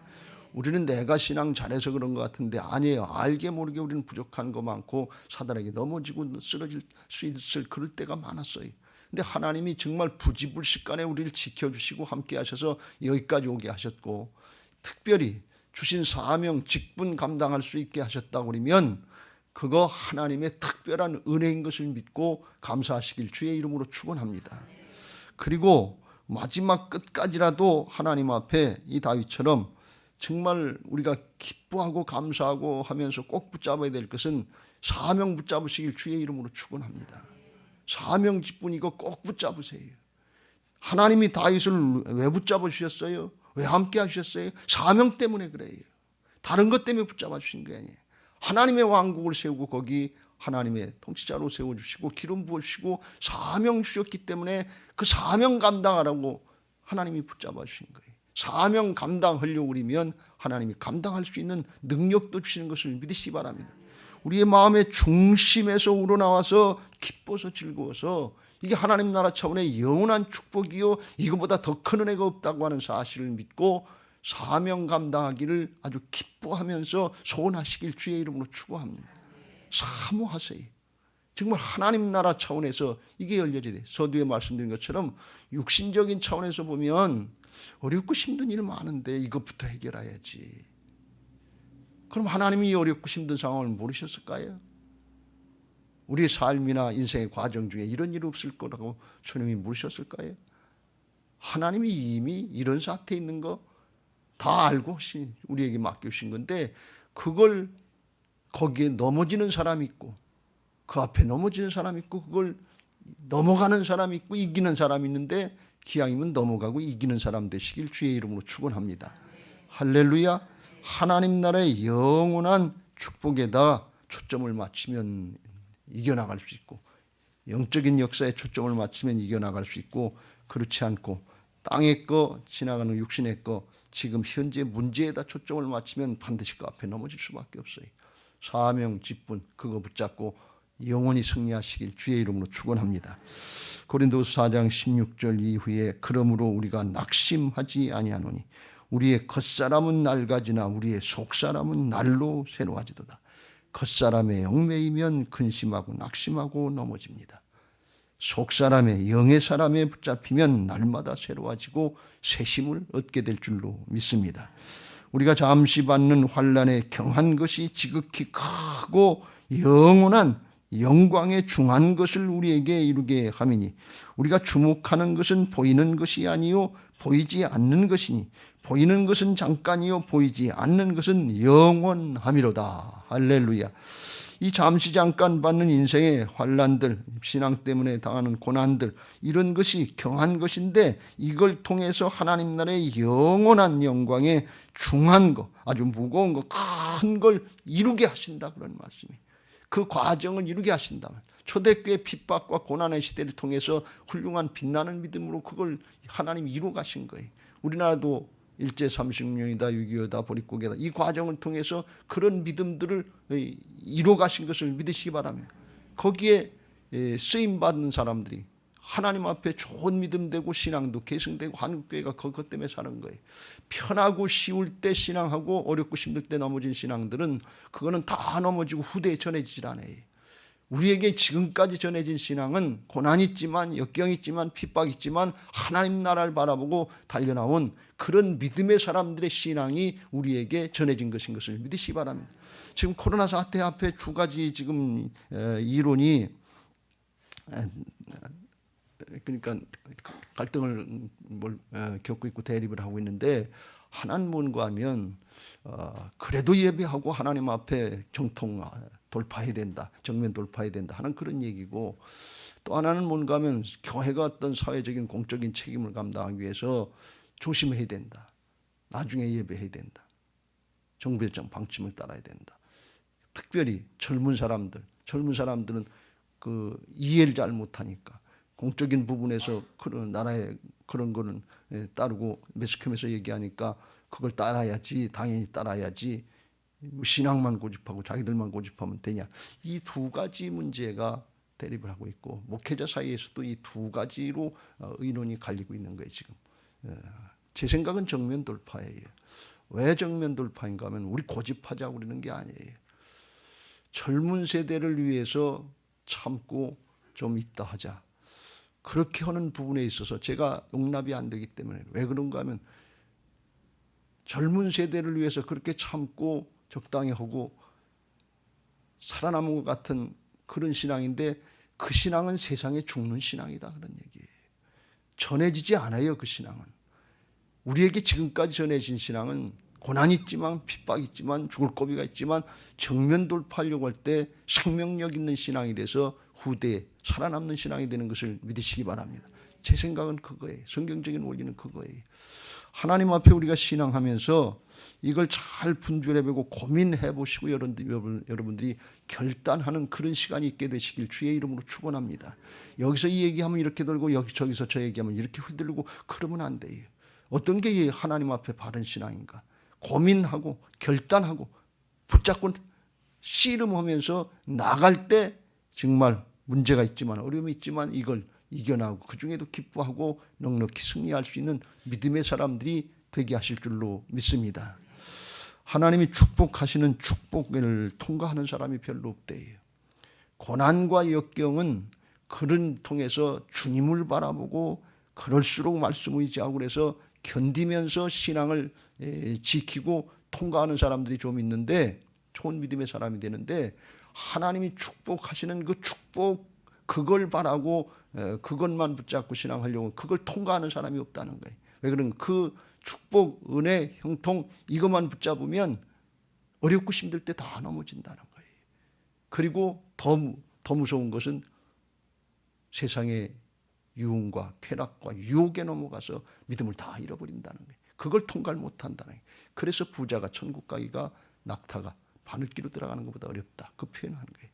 우리는 내가 신앙 잘해서 그런 것 같은데 아니에요. 알게 모르게 우리는 부족한 거 많고 사단에게 넘어지고 쓰러질 수 있을 그럴 때가 많았어요. 근데 하나님이 정말 부지불식간에 우리를 지켜주시고 함께 하셔서 여기까지 오게 하셨고 특별히 주신 사명 직분 감당할 수 있게 하셨다고 그러면 그거 하나님의 특별한 은혜인 것을 믿고 감사하시길 주의 이름으로 축원합니다. 그리고 마지막 끝까지라도 하나님 앞에 이 다윗처럼 정말 우리가 기뻐하고 감사하고 하면서 꼭 붙잡아야 될 것은 사명 붙잡으시길 주의 이름으로 축원합니다. 사명 직분 이거 꼭 붙잡으세요. 하나님이 다윗을 왜 붙잡아 주셨어요? 왜 함께 하셨어요? 사명 때문에 그래요. 다른 것 때문에 붙잡아 주신 게 아니에요. 하나님의 왕국을 세우고 거기 하나님의 통치자로 세워주시고 기름 부어주시고 사명 주셨기 때문에 그 사명 감당하라고 하나님이 붙잡아 주신 거예요. 사명 감당하려고 그러면 하나님이 감당할 수 있는 능력도 주시는 것을 믿으시기 바랍니다. 우리의 마음의 중심에서 우러나와서 기뻐서 즐거워서 이게 하나님 나라 차원의 영원한 축복이요 이거보다 더 큰 은혜가 없다고 하는 사실을 믿고 사명 감당하기를 아주 기뻐하면서 소원하시길 주의 이름으로 축원합니다. 사모하세요. 정말 하나님 나라 차원에서 이게 열려져야 돼요. 서두에 말씀드린 것처럼 육신적인 차원에서 보면 어렵고 힘든 일 많은데 이것부터 해결해야지. 그럼 하나님이 어렵고 힘든 상황을 모르셨을까요? 우리의 삶이나 인생의 과정 중에 이런 일 없을 거라고 주님이 모르셨을까요? 하나님이 이미 이런 사태에 있는 거 다 알고 우리에게 맡겨주신 건데 그걸 거기에 넘어지는 사람이 있고 그 앞에 넘어지는 사람이 있고 그걸 넘어가는 사람이 있고 이기는 사람이 있는데 기왕이면 넘어가고 이기는 사람 되시길 주의 이름으로 축원합니다. 할렐루야. 하나님 나라의 영원한 축복에다 초점을 맞추면 이겨나갈 수 있고 영적인 역사에 초점을 맞추면 이겨나갈 수 있고 그렇지 않고 땅의 거 지나가는 육신의 거 지금 현재 문제에다 초점을 맞추면 반드시 그 앞에 넘어질 수밖에 없어요. 사명 직분 그거 붙잡고 영원히 승리하시길 주의 이름으로 축원합니다. 고린도서 4장 16절 이후에 그러므로 우리가 낙심하지 아니하노니 우리의 겉사람은 낡아지나 우리의 속사람은 날로 새로워지도다. 겉사람의 얽매이면 근심하고 낙심하고 넘어집니다. 속사람의 영의 사람에 붙잡히면 날마다 새로워지고 새힘을 얻게 될 줄로 믿습니다. 우리가 잠시 받는 환난에 경한 것이 지극히 크고 영원한 영광에 중한 것을 우리에게 이루게 함이니 우리가 주목하는 것은 보이는 것이 아니요 보이지 않는 것이니 보이는 것은 잠깐이요 보이지 않는 것은 영원함이로다. 할렐루야. 이 잠시 잠깐 받는 인생의 환난들, 신앙 때문에 당하는 고난들 이런 것이 경한 것인데 이걸 통해서 하나님 나라의 영원한 영광에 중한 거, 아주 무거운 거, 큰 걸 이루게 하신다 그런 말씀이. 그 과정을 이루게 하신다면 초대교회 핍박과 고난의 시대를 통해서 훌륭한 빛나는 믿음으로 그걸 하나님이 이루어 가신 거예요. 우리나라도 일제 30년이다 6.25다 보릿고개다 이 과정을 통해서 그런 믿음들을 이루어 가신 것을 믿으시기 바랍니다. 거기에 쓰임받는 사람들이 하나님 앞에 좋은 믿음 되고 신앙도 계승되고 한국교회가 그것 때문에 사는 거예요. 편하고 쉬울 때 신앙하고 어렵고 힘들 때 넘어진 신앙들은 그거는 다 넘어지고 후대에 전해지질 않아요. 우리에게 지금까지 전해진 신앙은 고난 있지만 역경 있지만 핍박 있지만 하나님 나라를 바라보고 달려나온 그런 믿음의 사람들의 신앙이 우리에게 전해진 것인 것을 믿으시기 바랍니다. 지금 코로나 사태 앞에 두 가지 지금 이론이 그러니까 갈등을 겪고 있고 대립을 하고 있는데 하나는 뭔가 하면 그래도 예배하고 하나님 앞에 정통 돌파해야 된다. 정면 돌파해야 된다 하는 그런 얘기고 또 하나는 뭔가 하면 교회가 어떤 사회적인 공적인 책임을 감당하기 위해서 조심해야 된다. 나중에 예배해야 된다. 정배정 방침을 따라야 된다. 특별히 젊은 사람들은 그 이해를 잘 못하니까 공적인 부분에서 그런 나라의 그런 거는 따르고 매스컴에서 얘기하니까 그걸 따라야지 당연히 따라야지 신앙만 고집하고 자기들만 고집하면 되냐. 이 두 가지 문제가 대립을 하고 있고 목회자 사이에서도 이 두 가지로 의논이 갈리고 있는 거예요 지금. 제 생각은 정면 돌파예요. 왜 정면 돌파인가 하면 우리 고집하자고 그러는 게 아니에요. 젊은 세대를 위해서 참고 좀 있다 하자. 그렇게 하는 부분에 있어서 제가 용납이 안 되기 때문에 왜 그런가 하면 젊은 세대를 위해서 그렇게 참고 적당히 하고 살아남은 것 같은 그런 신앙인데 그 신앙은 세상에 죽는 신앙이다 그런 얘기예요. 전해지지 않아요. 그 신앙은. 우리에게 지금까지 전해진 신앙은 고난이 있지만 핍박이 있지만 죽을 고비가 있지만 정면 돌파하려고 할 때 생명력 있는 신앙이 돼서 후대에 살아남는 신앙이 되는 것을 믿으시기 바랍니다. 제 생각은 그거예요. 성경적인 원리는 그거예요. 하나님 앞에 우리가 신앙하면서 이걸 잘 분별해보고 고민해보시고 여러분들이 결단하는 그런 시간이 있게 되시길 주의 이름으로 축원합니다. 여기서 이 얘기하면 이렇게 들고 저기서 저 얘기하면 이렇게 흔들리고 그러면 안 돼요. 어떤 게 하나님 앞에 바른 신앙인가 고민하고 결단하고 붙잡고 씨름하면서 나갈 때 정말 문제가 있지만 어려움이 있지만 이걸 이겨나가고 그중에도 기뻐하고 넉넉히 승리할 수 있는 믿음의 사람들이 되게 하실 줄로 믿습니다. 하나님이 축복하시는 축복을 통과하는 사람이 별로 없대요. 고난과 역경은 그런 통해서 주님을 바라보고 그럴수록 말씀 의지하고 그래서 견디면서 신앙을 지키고 통과하는 사람들이 좀 있는데 좋은 믿음의 사람이 되는데 하나님이 축복하시는 그 축복 그걸 바라고 그것만 붙잡고 신앙하려고 그걸 통과하는 사람이 없다는 거예요. 왜 그러면 그 축복, 은혜, 형통 이것만 붙잡으면 어렵고 힘들 때 다 넘어진다는 거예요. 그리고 더 무서운 것은 세상의 유흥과 쾌락과 유혹에 넘어가서 믿음을 다 잃어버린다는 거예요. 그걸 통과를 못한다는 거예요. 그래서 부자가 천국 가기가 낙타가 바늘기로 들어가는 것보다 어렵다. 그 표현을 하는 거예요.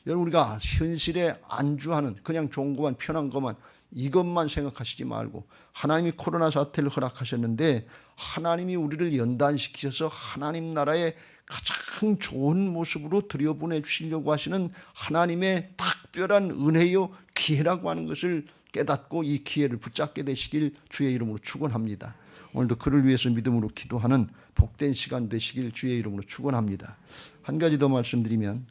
여러분 우리가 현실에 안주하는 그냥 좋은 것만 편한 것만 이것만 생각하시지 말고 하나님이 코로나 사태를 허락하셨는데 하나님이 우리를 연단시키셔서 하나님 나라의 가장 좋은 모습으로 들여보내 주시려고 하시는 하나님의 특별한 은혜요 기회라고 하는 것을 깨닫고 이 기회를 붙잡게 되시길 주의 이름으로 축원합니다. 오늘도 그를 위해서 믿음으로 기도하는 복된 시간 되시길 주의 이름으로 축원합니다. 한 가지 더 말씀드리면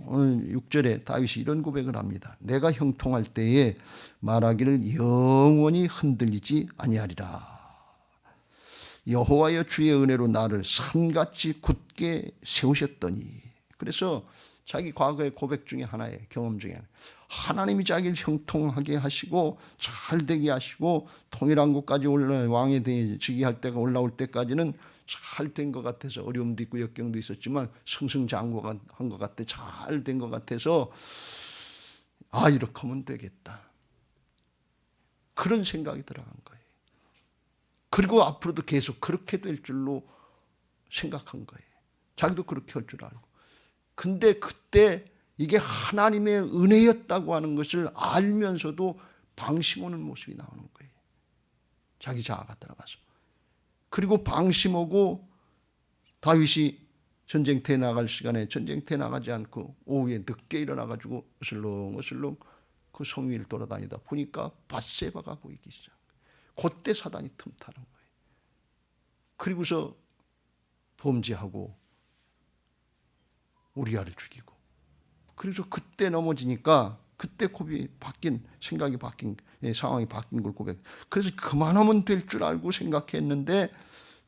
오늘 6절에 다윗이 이런 고백을 합니다. 내가 형통할 때에 말하기를 영원히 흔들리지 아니하리라. 여호와여 주의 은혜로 나를 산같이 굳게 세우셨더니. 그래서 자기 과거의 고백 중에 하나의 경험 중에 하나님이 자기를 형통하게 하시고 잘 되게 하시고 통일한 곳까지 왕에 대해 즉위할 때가 올라올 때까지는 잘 된 것 같아서 어려움도 있고 역경도 있었지만 승승장구한 것 같아 잘 된 것 같아서 이렇게 하면 되겠다. 그런 생각이 들어간 거예요. 그리고 앞으로도 계속 그렇게 될 줄로 생각한 거예요. 자기도 그렇게 할 줄 알고. 근데 그때 이게 하나님의 은혜였다고 하는 것을 알면서도 방심하는 모습이 나오는 거예요. 자기 자아가 들어가서. 그리고 방심하고 다윗이 전쟁터에 나갈 시간에 전쟁터에 나가지 않고 오후에 늦게 일어나가지고 어슬렁어슬렁 그 성 위를 돌아다니다 보니까 밧세바가 보이기 시작. 그때 사단이 틈타는 거예요. 그리고서 범죄하고 우리아를 죽이고. 그래서 그때 넘어지니까 그때 생각이 바뀐 상황이 바뀐 걸 고백. 그래서 그만하면 될 줄 알고 생각했는데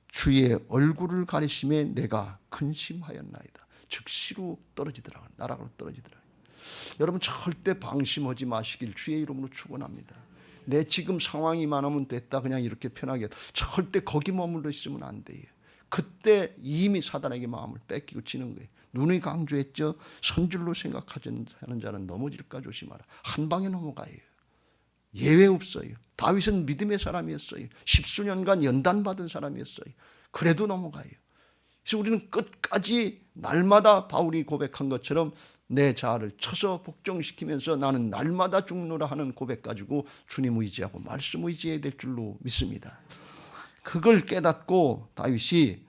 주의 얼굴을 가리심에 내가 근심하였나이다. 즉시로 떨어지더라고요. 나락으로 떨어지더라고요. 여러분 절대 방심하지 마시길 주의 이름으로 축원합니다. 내 지금 상황이 많으면 됐다 그냥 이렇게 편하게 절대 거기 머물러 있으면 안 돼요. 그때 이미 사단에게 마음을 뺏기고 지는 거예요. 눈이 강조했죠. 선줄로 생각하는 자는 넘어질까 조심하라. 한 방에 넘어가요. 예외 없어요. 다윗은 믿음의 사람이었어요. 10수년간 연단받은 사람이었어요. 그래도 넘어가요. 그래서 우리는 끝까지 날마다 바울이 고백한 것처럼 내 자아를 쳐서 복종시키면서 나는 날마다 죽노라 하는 고백 가지고 주님 의지하고 말씀 의지해야 될 줄로 믿습니다. 그걸 깨닫고 다윗이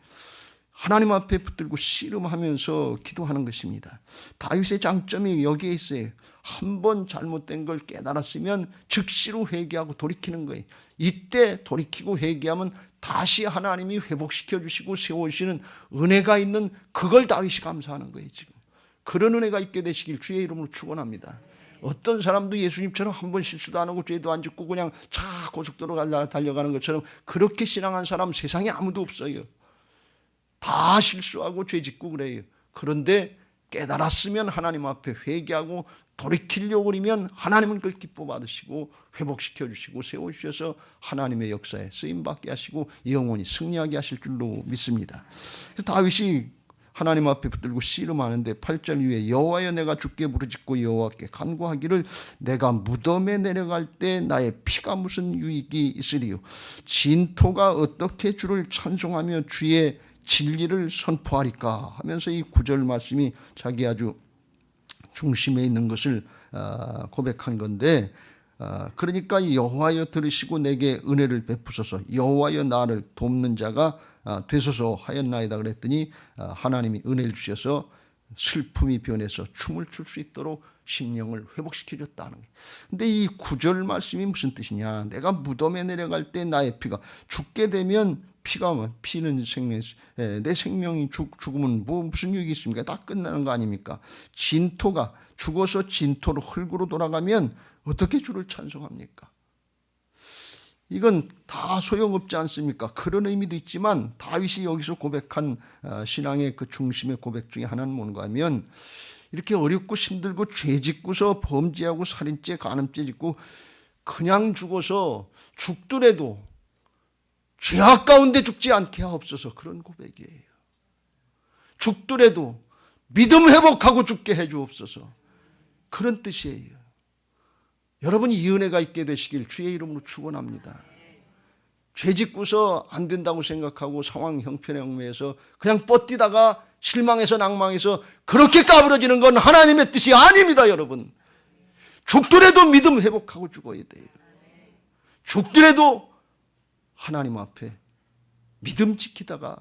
하나님 앞에 붙들고 씨름하면서 기도하는 것입니다. 다윗의 장점이 여기에 있어요. 한번 잘못된 걸 깨달았으면 즉시로 회개하고 돌이키는 거예요. 이때 돌이키고 회개하면 다시 하나님이 회복시켜 주시고 세워주시는 은혜가 있는 그걸 다윗이 감사하는 거예요. 지금 그런 은혜가 있게 되시길 주의 이름으로 축원합니다. 어떤 사람도 예수님처럼 한 번 실수도 안 하고 죄도 안 짓고 그냥 차 고속도로 달려가는 것처럼 그렇게 신앙한 사람 세상에 아무도 없어요. 다 실수하고 죄 짓고 그래요. 그런데 깨달았으면 하나님 앞에 회개하고 돌이키려고 그러면 하나님은 그걸 기뻐 받으시고 회복시켜 주시고 세워주셔서 하나님의 역사에 쓰임받게 하시고 영원히 승리하게 하실 줄로 믿습니다. 그래서 다윗이 하나님 앞에 붙들고 씨름하는데 8절 위에 여호와여 내가 주께 부르짖고 여호와께 간구하기를 내가 무덤에 내려갈 때 나의 피가 무슨 유익이 있으리요. 진토가 어떻게 주를 찬송하며 주의 진리를 선포하리까 하면서 이 9절 말씀이 자기 아주 중심에 있는 것을 고백한 건데 그러니까 여호와여 들으시고 내게 은혜를 베푸소서 여호와여 나를 돕는 자가 되소서 하였나이다 그랬더니 하나님이 은혜를 주셔서 슬픔이 변해서 춤을 출 수 있도록 심령을 회복시켜줬다는 거예요. 근데 이 9절 말씀이 무슨 뜻이냐. 내가 무덤에 내려갈 때 나의 피가 죽게 되면 피는 생명, 내 생명이 죽으면 무슨 유익이 있습니까? 다 끝나는 거 아닙니까? 진토가 죽어서 진토로 흙으로 돌아가면 어떻게 주를 찬송합니까? 이건 다 소용없지 않습니까? 그런 의미도 있지만 다윗이 여기서 고백한 신앙의 그 중심의 고백 중에 하나는 뭔가 하면 이렇게 어렵고 힘들고 죄 짓고서 범죄하고 살인죄 간음죄 짓고 그냥 죽어서 죽더라도 죄악 가운데 죽지 않게 하옵소서. 그런 고백이에요. 죽더라도 믿음 회복하고 죽게 해주옵소서. 그런 뜻이에요. 여러분이 이 은혜가 있게 되시길 주의 이름으로 축원합니다. 죄 짓고서 안 된다고 생각하고 상황 형편에 얽매여서 그냥 뻗뛰다가 실망해서 낭망해서 그렇게 까부러지는 건 하나님의 뜻이 아닙니다. 여러분, 죽더라도 믿음 회복하고 죽어야 돼요. 죽더라도 하나님 앞에 믿음 지키다가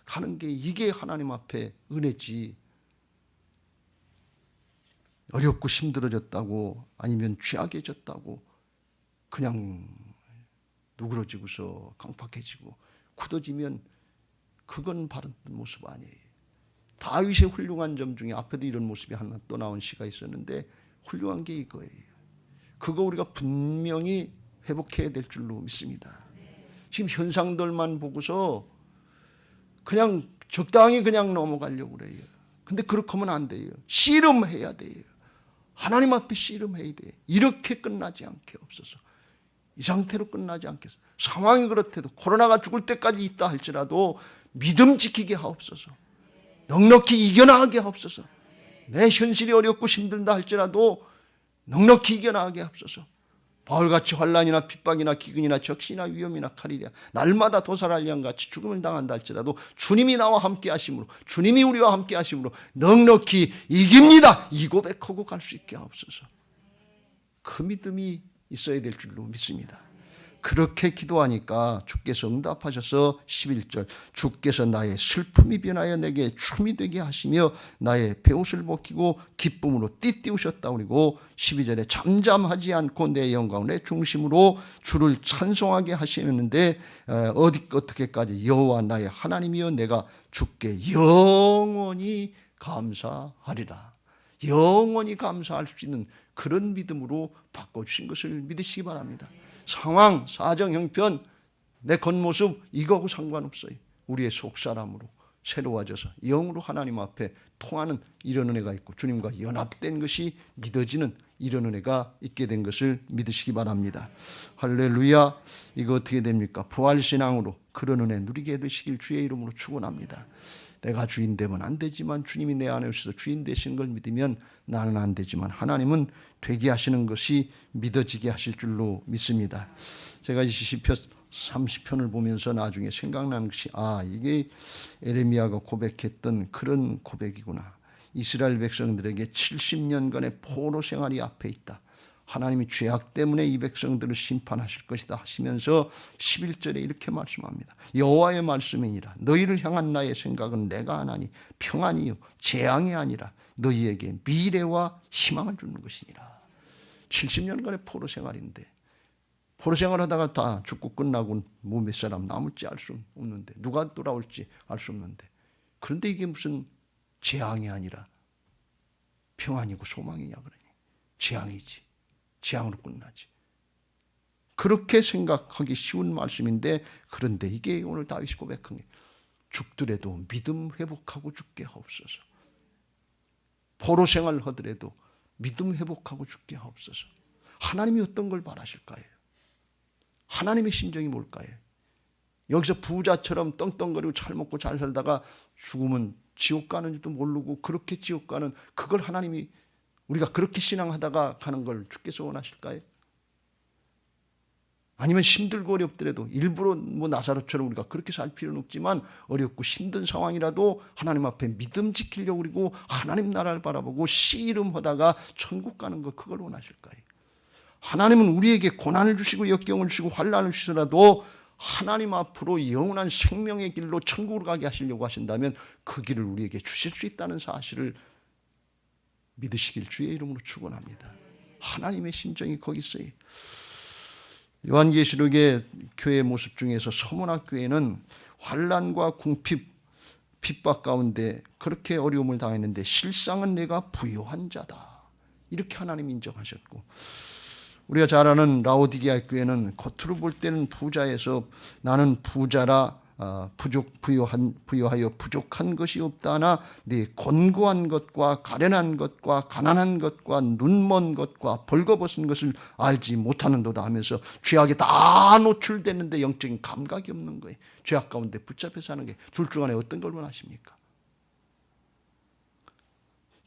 가는 게 이게 하나님 앞에 은혜지. 어렵고 힘들어졌다고 아니면 죄악해졌다고 그냥 누그러지고서 강팍해지고 굳어지면 그건 바른 모습 아니에요. 다윗의 훌륭한 점 중에 앞에도 이런 모습이 하나 또 나온 시가 있었는데 훌륭한 게 이거예요. 그거 우리가 분명히 회복해야 될 줄로 믿습니다. 지금 현상들만 보고서 그냥 적당히 그냥 넘어가려고 그래요. 근데 그렇게 하면 안 돼요. 씨름해야 돼요. 하나님 앞에 씨름해야 돼요. 이렇게 끝나지 않게 없어서. 이 상태로 끝나지 않겠어. 상황이 그렇대도 코로나가 죽을 때까지 있다 할지라도 믿음 지키게 하옵소서. 넉넉히 이겨나가게 하옵소서. 내 현실이 어렵고 힘들다 할지라도 넉넉히 이겨나가게 하옵소서. 바울같이 환난이나 핍박이나 기근이나 적시나 위험이나 칼이랴 날마다 도살알리안같이 죽음을 당한다 할지라도 주님이 나와 함께 하심으로 주님이 우리와 함께 하심으로 넉넉히 이깁니다. 이 고백하고 갈 수 있게 하옵소서. 그 믿음이 있어야 될 줄로 믿습니다. 그렇게 기도하니까 주께서 응답하셔서 11절 주께서 나의 슬픔이 변하여 내게 춤이 되게 하시며 나의 베옷을 벗기고 기쁨으로 띠띠우셨다. 그리고 12절에 잠잠하지 않고 내 영광 내 중심으로 주를 찬송하게 하시는데 어떻게까지 여호와 나의 하나님이여 내가 주께 영원히 감사하리라. 영원히 감사할 수 있는 그런 믿음으로 바꿔주신 것을 믿으시기 바랍니다. 상황, 사정, 형편, 내 겉모습 이거하고 상관없어요. 우리의 속사람으로 새로워져서 영으로 하나님 앞에 통하는 이런 은혜가 있고 주님과 연합된 것이 믿어지는 이런 은혜가 있게 된 것을 믿으시기 바랍니다. 할렐루야. 이거 어떻게 됩니까? 부활신앙으로 그런 은혜 누리게 되시길 주의 이름으로 축원합니다. 내가 주인 되면 안 되지만 주님이 내 안에 오셔서 주인 되신 걸 믿으면 나는 안 되지만 하나님은 되게 하시는 것이 믿어지게 하실 줄로 믿습니다. 제가 이 시편 30편을 보면서 나중에 생각나는 것이 이게 에레미야가 고백했던 그런 고백이구나. 이스라엘 백성들에게 70년간의 포로 생활이 앞에 있다. 하나님이 죄악 때문에 이 백성들을 심판하실 것이다 하시면서 11절에 이렇게 말씀합니다. 여호와의 말씀이니라 너희를 향한 나의 생각은 내가 하나니 평안이요 재앙이 아니라 너희에게 미래와 희망을 주는 것이니라. 70년간의 포로 생활인데 포로 생활하다가 다 죽고 끝나고 뭐 몇 사람 남을지 알 수 없는데 누가 돌아올지 알 수 없는데 그런데 이게 무슨 재앙이 아니라 평안이고 소망이냐 그러니 재앙이지. 재앙으로 끝나지. 그렇게 생각하기 쉬운 말씀인데 그런데 이게 오늘 다윗이 고백한 게 죽더라도 믿음 회복하고 죽게 하옵소서. 포로 생활을 하더라도 믿음 회복하고 죽게 하옵소서. 하나님이 어떤 걸 바라실까요? 하나님의 심정이 뭘까요? 여기서 부자처럼 떵떵거리고 잘 먹고 잘 살다가 죽으면 지옥 가는지도 모르고 그렇게 지옥 가는 그걸 하나님이 우리가 그렇게 신앙하다가 가는 걸 주께서 원하실까요? 아니면 힘들고 어렵더라도 일부러 뭐 나사로처럼 우리가 그렇게 살 필요는 없지만 어렵고 힘든 상황이라도 하나님 앞에 믿음 지키려고 그리고 하나님 나라를 바라보고 씨름하다가 천국 가는 거 그걸 원하실까요? 하나님은 우리에게 고난을 주시고 역경을 주시고 환난을 주시더라도 하나님 앞으로 영원한 생명의 길로 천국으로 가게 하시려고 하신다면 그 길을 우리에게 주실 수 있다는 사실을 믿으시길 주의 이름으로 축원합니다. 하나님의 심정이 거기 있어요. 요한계시록의 교회 모습 중에서 서문학 교회는 환난과 궁핍, 핍박 가운데 그렇게 어려움을 당했는데 실상은 내가 부요한 자다. 이렇게 하나님 인정하셨고 우리가 잘 아는 라오디게아 교회는 겉으로 볼 때는 부자에서 나는 부자라 부여하여 부족한 것이 없다나 네 곤고한 것과 가련한 것과 가난한 것과 눈먼 것과 벌거벗은 것을 알지 못하는도다 하면서 죄악에 다 노출되는데 영적인 감각이 없는 거예요. 죄악 가운데 붙잡혀 사는 게 둘 중 안에 어떤 걸 원하십니까?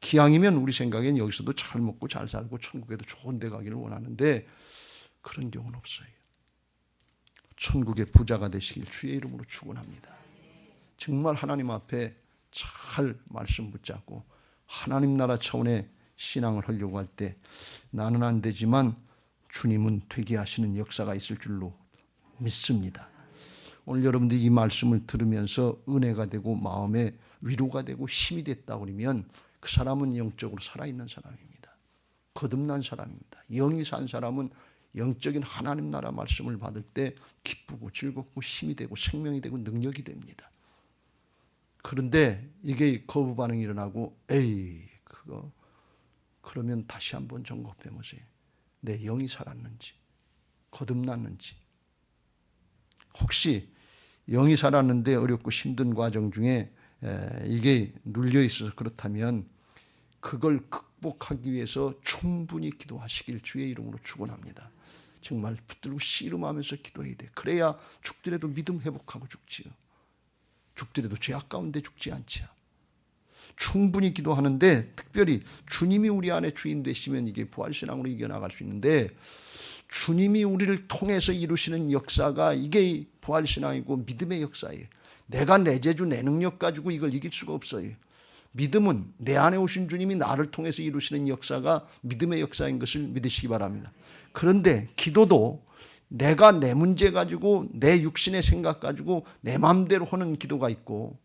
기왕이면 우리 생각엔 여기서도 잘 먹고 잘 살고 천국에도 좋은 데 가기를 원하는데 그런 경우는 없어요. 천국의 부자가 되시길 주의 이름으로 축원합니다. 정말 하나님 앞에 잘 말씀 붙잡고 하나님 나라 차원의 신앙을 하려고 할 때 나는 안 되지만 주님은 되게 하시는 역사가 있을 줄로 믿습니다. 오늘 여러분들이 이 말씀을 들으면서 은혜가 되고 마음에 위로가 되고 힘이 됐다 그러면 그 사람은 영적으로 살아있는 사람입니다. 거듭난 사람입니다. 영이 산 사람은 영적인 하나님 나라 말씀을 받을 때 기쁘고 즐겁고 힘이 되고 생명이 되고 능력이 됩니다. 그런데 이게 거부 반응이 일어나고 에이 그러면 다시 한번 점검해 보세요. 내 영이 살았는지 거듭났는지. 혹시 영이 살았는데 어렵고 힘든 과정 중에 이게 눌려 있어서 그렇다면 그걸 극복하기 위해서 충분히 기도하시길 주의 이름으로 축원합니다. 정말 붙들고 씨름하면서 기도해야 돼. 그래야 죽더라도 믿음 회복하고 죽지요. 죽더라도 죄악 가운데 죽지 않지요. 충분히 기도하는데 특별히 주님이 우리 안에 주인 되시면 이게 부활신앙으로 이겨나갈 수 있는데 주님이 우리를 통해서 이루시는 역사가 이게 부활신앙이고 믿음의 역사예요. 내가 내 재주 내 능력 가지고 이걸 이길 수가 없어요. 믿음은 내 안에 오신 주님이 나를 통해서 이루시는 역사가 믿음의 역사인 것을 믿으시기 바랍니다. 그런데 기도도 내가 내 문제 가지고 내 육신의 생각 가지고 내 마음대로 하는 기도가 있고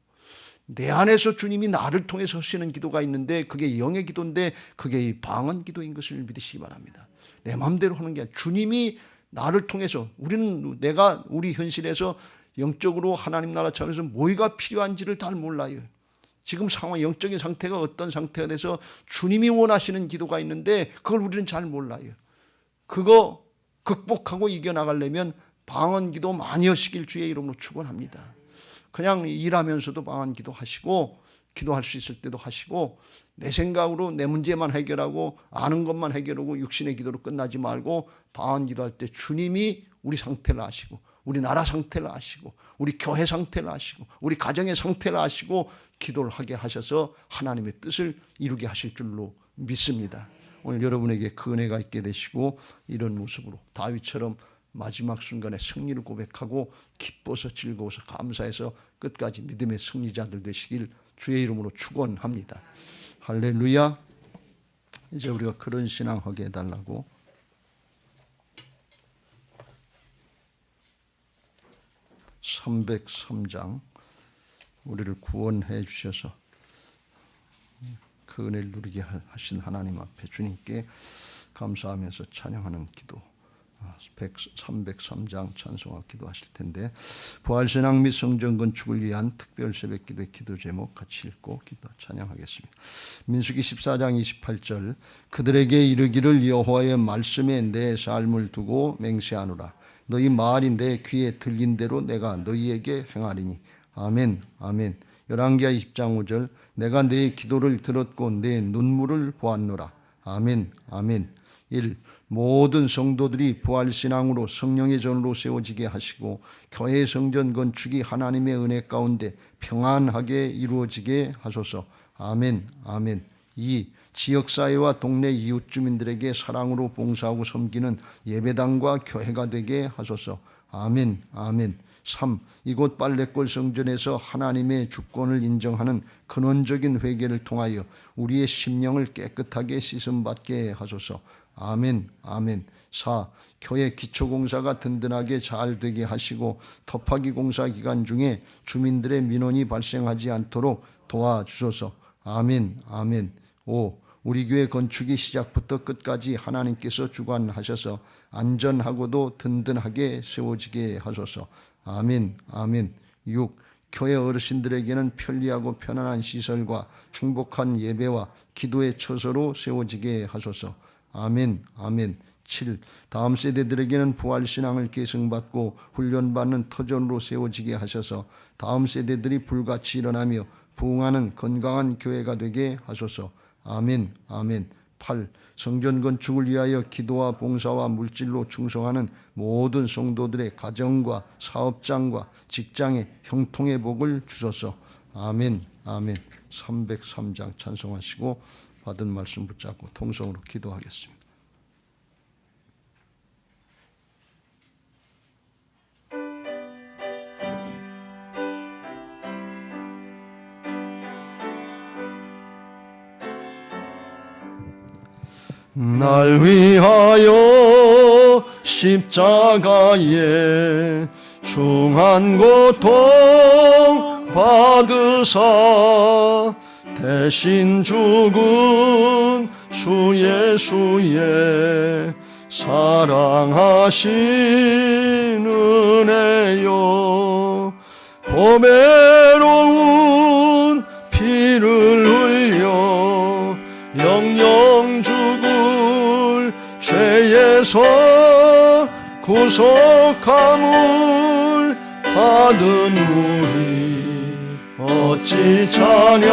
내 안에서 주님이 나를 통해서 하시는 기도가 있는데 그게 영의 기도인데 그게 방언 기도인 것을 믿으시기 바랍니다. 내 마음대로 하는 게 아니라 주님이 나를 통해서 우리 현실에서 영적으로 하나님 나라 차원에서 뭐가 필요한지를 잘 몰라요. 지금 상황, 영적인 상태가 어떤 상태가 돼서 주님이 원하시는 기도가 있는데 그걸 우리는 잘 몰라요. 그거 극복하고 이겨나가려면 방언 기도 많이 하시길 주의 이름으로 축원합니다. 그냥 일하면서도 방언 기도 하시고 기도할 수 있을 때도 하시고 내 생각으로 내 문제만 해결하고 아는 것만 해결하고 육신의 기도로 끝나지 말고 방언 기도할 때 주님이 우리 상태를 아시고 우리 나라 상태를 아시고 우리 교회 상태를 아시고 우리 가정의 상태를 아시고 기도를 하게 하셔서 하나님의 뜻을 이루게 하실 줄로 믿습니다. 오늘 여러분에게 그 은혜가 있게 되시고 이런 모습으로 다윗처럼 마지막 순간에 승리를 고백하고 기뻐서 즐거워서 감사해서 끝까지 믿음의 승리자들 되시길 주의 이름으로 축원합니다. 할렐루야. 이제 우리가 그런 신앙하게 해달라고 303장 우리를 구원해 주셔서 그 은혜를 누리게 하신 하나님 앞에 주님께 감사하면서 찬양하는 기도 303장 찬송하고 기도하실 텐데 부활신앙 및 성전 건축을 위한 특별 새벽기도의 기도 제목 같이 읽고 기도 찬양하겠습니다. 민수기 14장 28절 그들에게 이르기를 여호와의 말씀에 내 삶을 두고 맹세하노라. 너희 말이 내 귀에 들린 대로 내가 너희에게 행하리니. 아멘 아멘. 열왕기하 20장 5절 내가 내 기도를 들었고 내 눈물을 보았노라. 아멘 아멘. 1. 모든 성도들이 부활신앙으로 성령의 전으로 세워지게 하시고 교회 성전 건축이 하나님의 은혜 가운데 평안하게 이루어지게 하소서. 아멘 아멘. 2. 지역사회와 동네 이웃 주민들에게 사랑으로 봉사하고 섬기는 예배당과 교회가 되게 하소서. 아멘 아멘. 3. 이곳 빨래골 성전에서 하나님의 주권을 인정하는 근원적인 회개를 통하여 우리의 심령을 깨끗하게 씻음받게 하소서. 아멘 아멘. 4. 교회 기초공사가 든든하게 잘 되게 하시고 터파기 공사 기간 중에 주민들의 민원이 발생하지 않도록 도와주소서. 아멘 아멘. 5. 우리 교회 건축이 시작부터 끝까지 하나님께서 주관하셔서 안전하고도 든든하게 세워지게 하소서. 아멘 아멘. 6. 교회 어르신들에게는 편리하고 편안한 시설과 행복한 예배와 기도의 처소로 세워지게 하소서. 아멘 아멘. 7. 다음 세대들에게는 부활신앙을 계승받고 훈련받는 터전으로 세워지게 하셔서 다음 세대들이 불같이 일어나며 부흥하는 건강한 교회가 되게 하소서. 아멘. 아멘. 8. 성전 건축을 위하여 기도와 봉사와 물질로 충성하는 모든 성도들의 가정과 사업장과 직장에 형통의 복을 주소서. 아멘. 아멘. 303장 찬송하시고 받은 말씀 붙잡고 통성으로 기도하겠습니다. 날 위하여 십자가에 중한 고통 받으사 대신 죽은 주 예수의 사랑하신 은혜요 보배로운 피를 흘려 영영 죽을 죄에서 구속함을 받은 우리 어찌 찬양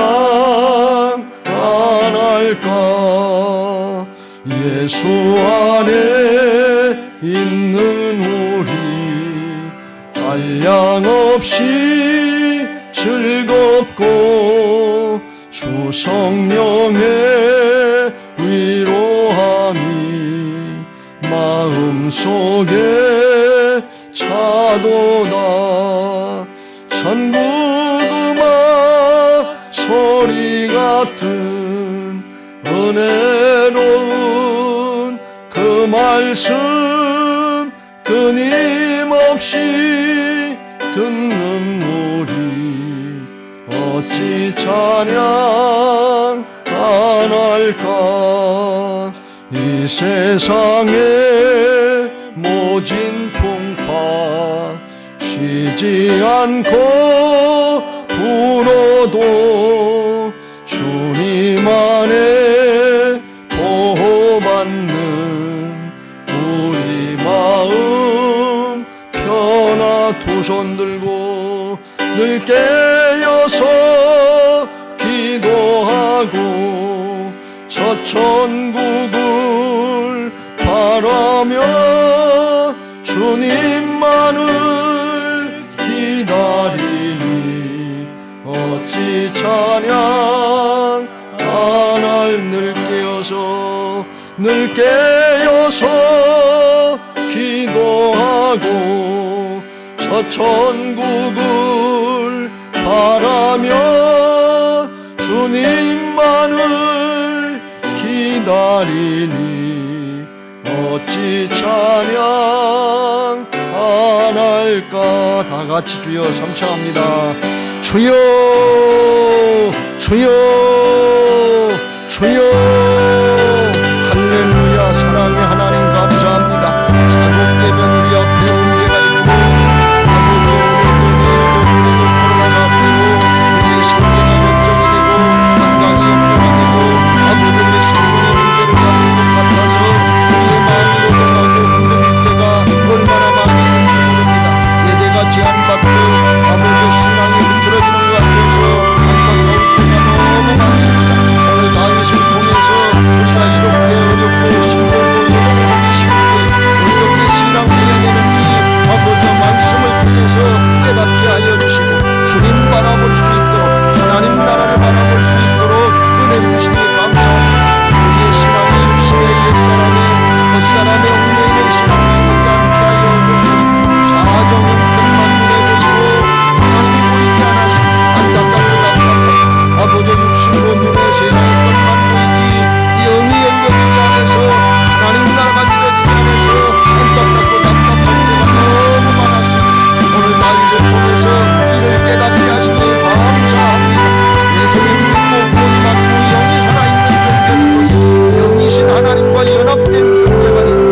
안 할까. 예수 안에 있는 우리 한량없이 즐겁고 주 성령의 위로함이 마음속에 차도다. 천부금아 소리 같은 은혜로운 그 말씀 끊임없이 듣는 우리 어찌 찬양 안 할까. 이 세상의 모진 풍파 쉬지 않고 불어도 주님 안에 보호받는 우리 마음 편하 두 손 들고 늘 깨어서 기도하고 저 천국을 바라며 주님만을 기다리니 어찌 찬양 안 할. 늘 깨어서 기도하고 저 천국을 바라며 주님만을 기다리니 어찌 찬양 안 할까. 다 같이 주여 삼창합니다. 주여 주여 주여. 할렐루야. 사랑의 하나님 감사합니다. 잘못되면 우리 앞에 문제가 있고 아버지 오늘도 내일도 모레도 코로나가 되고 우리의 생계가 걱정이 되고 건강이 염려가 되고 아버지 우리 생명의 문제를 가진 것 같아서 우리의 마음이 고생하고 힘들 때가 얼마나 많이 있는지 모릅니다. 예배가 제한받고 아버지 신앙이 흐트러지는 것 같아서 안타까울 때가 너무 많습니다. 오늘 다윗을 통해서 우리가 이렇게 어렵고 힘들고 여러분이 힘들게 어떻게 신앙해야 되는지 아버지 말씀을 통해서 깨닫게 하여 주시고 주님 바라볼 수 있도록 하나님 나라를 바라볼 수 있도록 은혜 주시니 감사합니다. 우리의 신앙이 육신의 옛사람의 겉사람의 얽매이는 신앙이 되지 않게 하여 주시고 자아적 형편만 눈에 보이고 하나님이 보이지 않아서 안타깝고 답답하고 아버지 육신으로 눈에 세상의 것만 보이지 영이 열려지지 않아서 하나님 나라가 믿어지지 않아서 안타깝고 답답할 때가 너무 많았습니다. 오늘 다윗을 통해서 이를 깨닫게 하시니 감사합니다. 예수님 믿고 본받고 영이 살아있는 경계인 것은 영이신 하나님과 연합된 경계가 되고